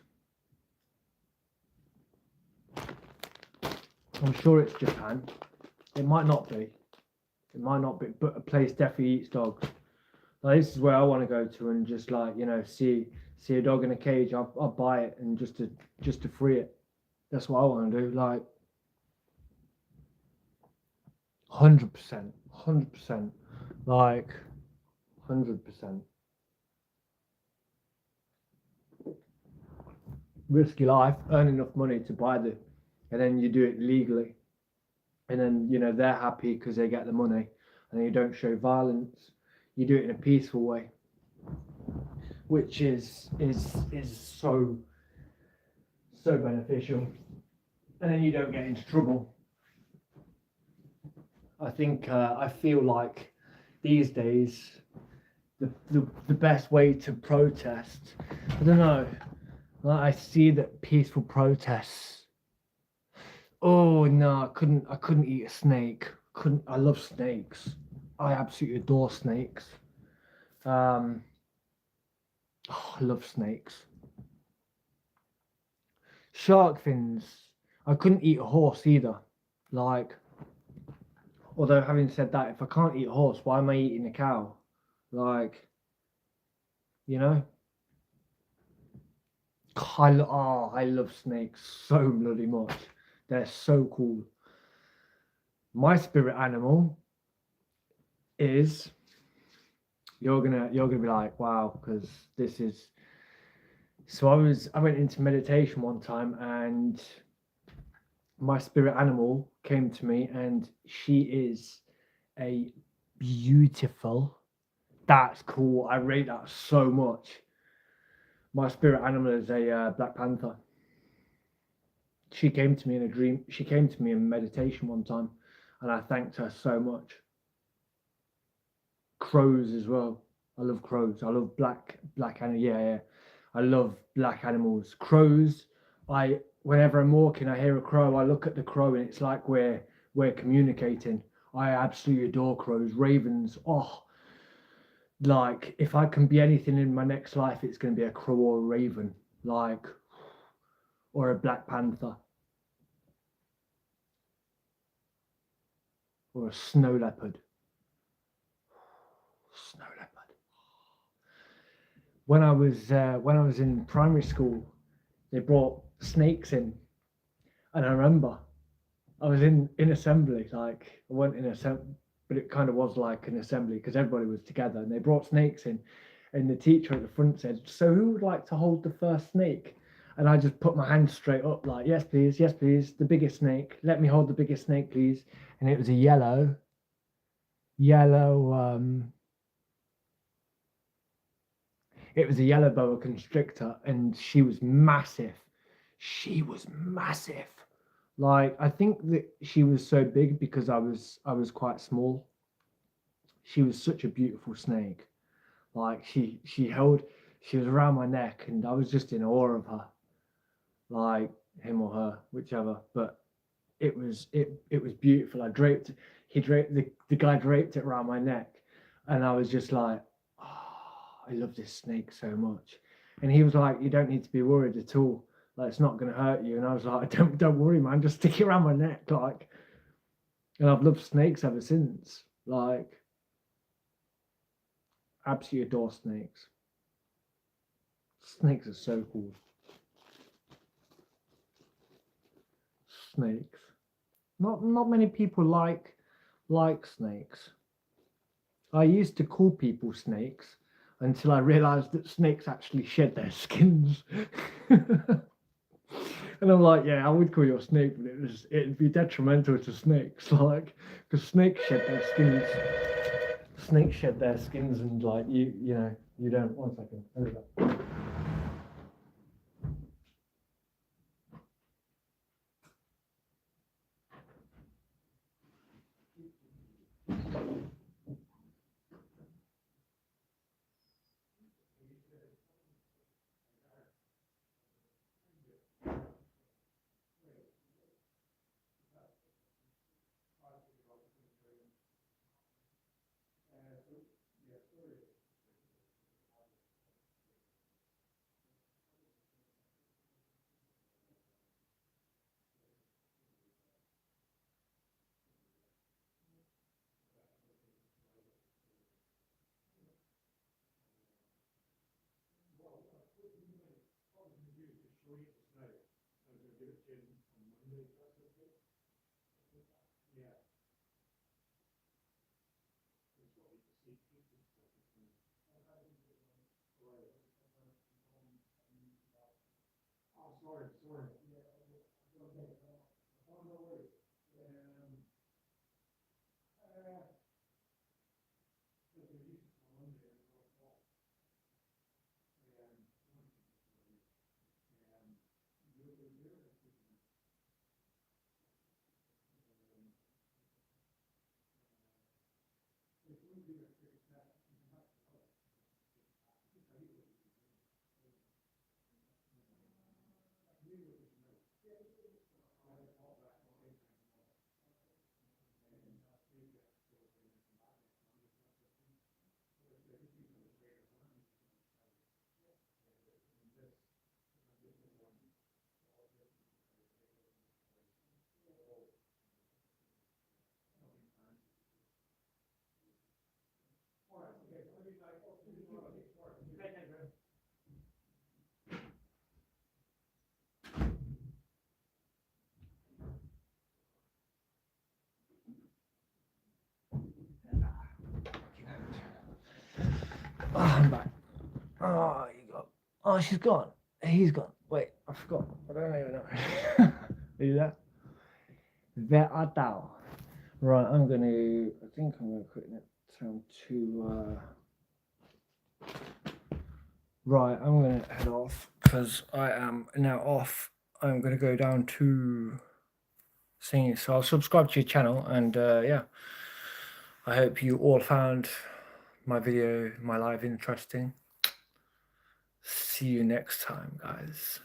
[SPEAKER 1] I'm sure it's Japan. It might not be. It might not be, but a place definitely eats dogs. Like, this is where I want to go to, and just like see a dog in a cage. I'll buy it, and just to free it. That's what I want to do. Like 100%, 100%, like 100%. Risk your life, earn enough money to buy and then you do it legally, and then they're happy because they get the money, and then you don't show violence. You do it in a peaceful way, which is so beneficial, and then you don't get into trouble. I feel like these days the best way to protest, I don't know, like I see that peaceful protests. Oh no, I couldn't eat a snake. Couldn't I love snakes. I absolutely adore snakes. Um oh, I love snakes. Shark fins. I couldn't eat a horse either. Like, although having said that, if I can't eat a horse, why am I eating a cow? Like, you know? I love snakes so bloody much. They're so cool. My spirit animal is you're gonna be like, wow, because this is so I went into meditation one time and my spirit animal came to me and she is a beautiful. That's cool. I rate that so much. My spirit animal is a black panther. She came to me in a dream. She came to me in meditation one time, and I thanked her so much. Crows as well. I love crows. I love black animals. Yeah, yeah. I love black animals. Crows. I whenever I'm walking, I hear a crow. I look at the crow, and it's like we're communicating. I absolutely adore crows. Ravens. Oh, like if I can be anything in my next life, it's going to be a crow or a raven, like or a black panther or a snow leopard. Snow leopard. When I was in primary school, they brought snakes in, and I remember I was in assembly. Like I went in assembly, but it kind of was like an assembly because everybody was together, and they brought snakes in, and the teacher at the front said, "So who would like to hold the first snake?" And I just put my hand straight up, like, yes, please, the biggest snake. Let me hold the biggest snake, please." And it was a yellow, it was a yellow boa constrictor, and she was massive. She was massive. Like I think that she was so big because I was quite small. She was such a beautiful snake. Like she was around my neck, and I was just in awe of her. Like him or her, whichever. But it was beautiful. He draped the guy draped it around my neck, and I was just like, oh, I love this snake so much. And he was like, you don't need to be worried at all. Like it's not going to hurt you. And I was like, don't worry, man. Just stick it around my neck, like. And I've loved snakes ever since. Like, absolutely adore snakes. Snakes are so cool. Snakes. Not many people like snakes. I used to call people snakes until I realized that snakes actually shed their skins. And I'm like, yeah, I would call you a snake, but it'd be detrimental to snakes, like because snakes shed their skins. Snakes shed their skins, and like you know, you don't. One second. There we go. Oh, I'm back. Oh, you got. Oh, she's gone. He's gone. Wait, I forgot. I don't even know. Are you there? There are thou. Right, I'm gonna. I think I'm gonna quit it down to. Right, I'm gonna head off because I am now off. I'm gonna go down to singing. So I'll subscribe to your channel, and yeah, I hope you all found my video, my live interesting. See you next time, guys.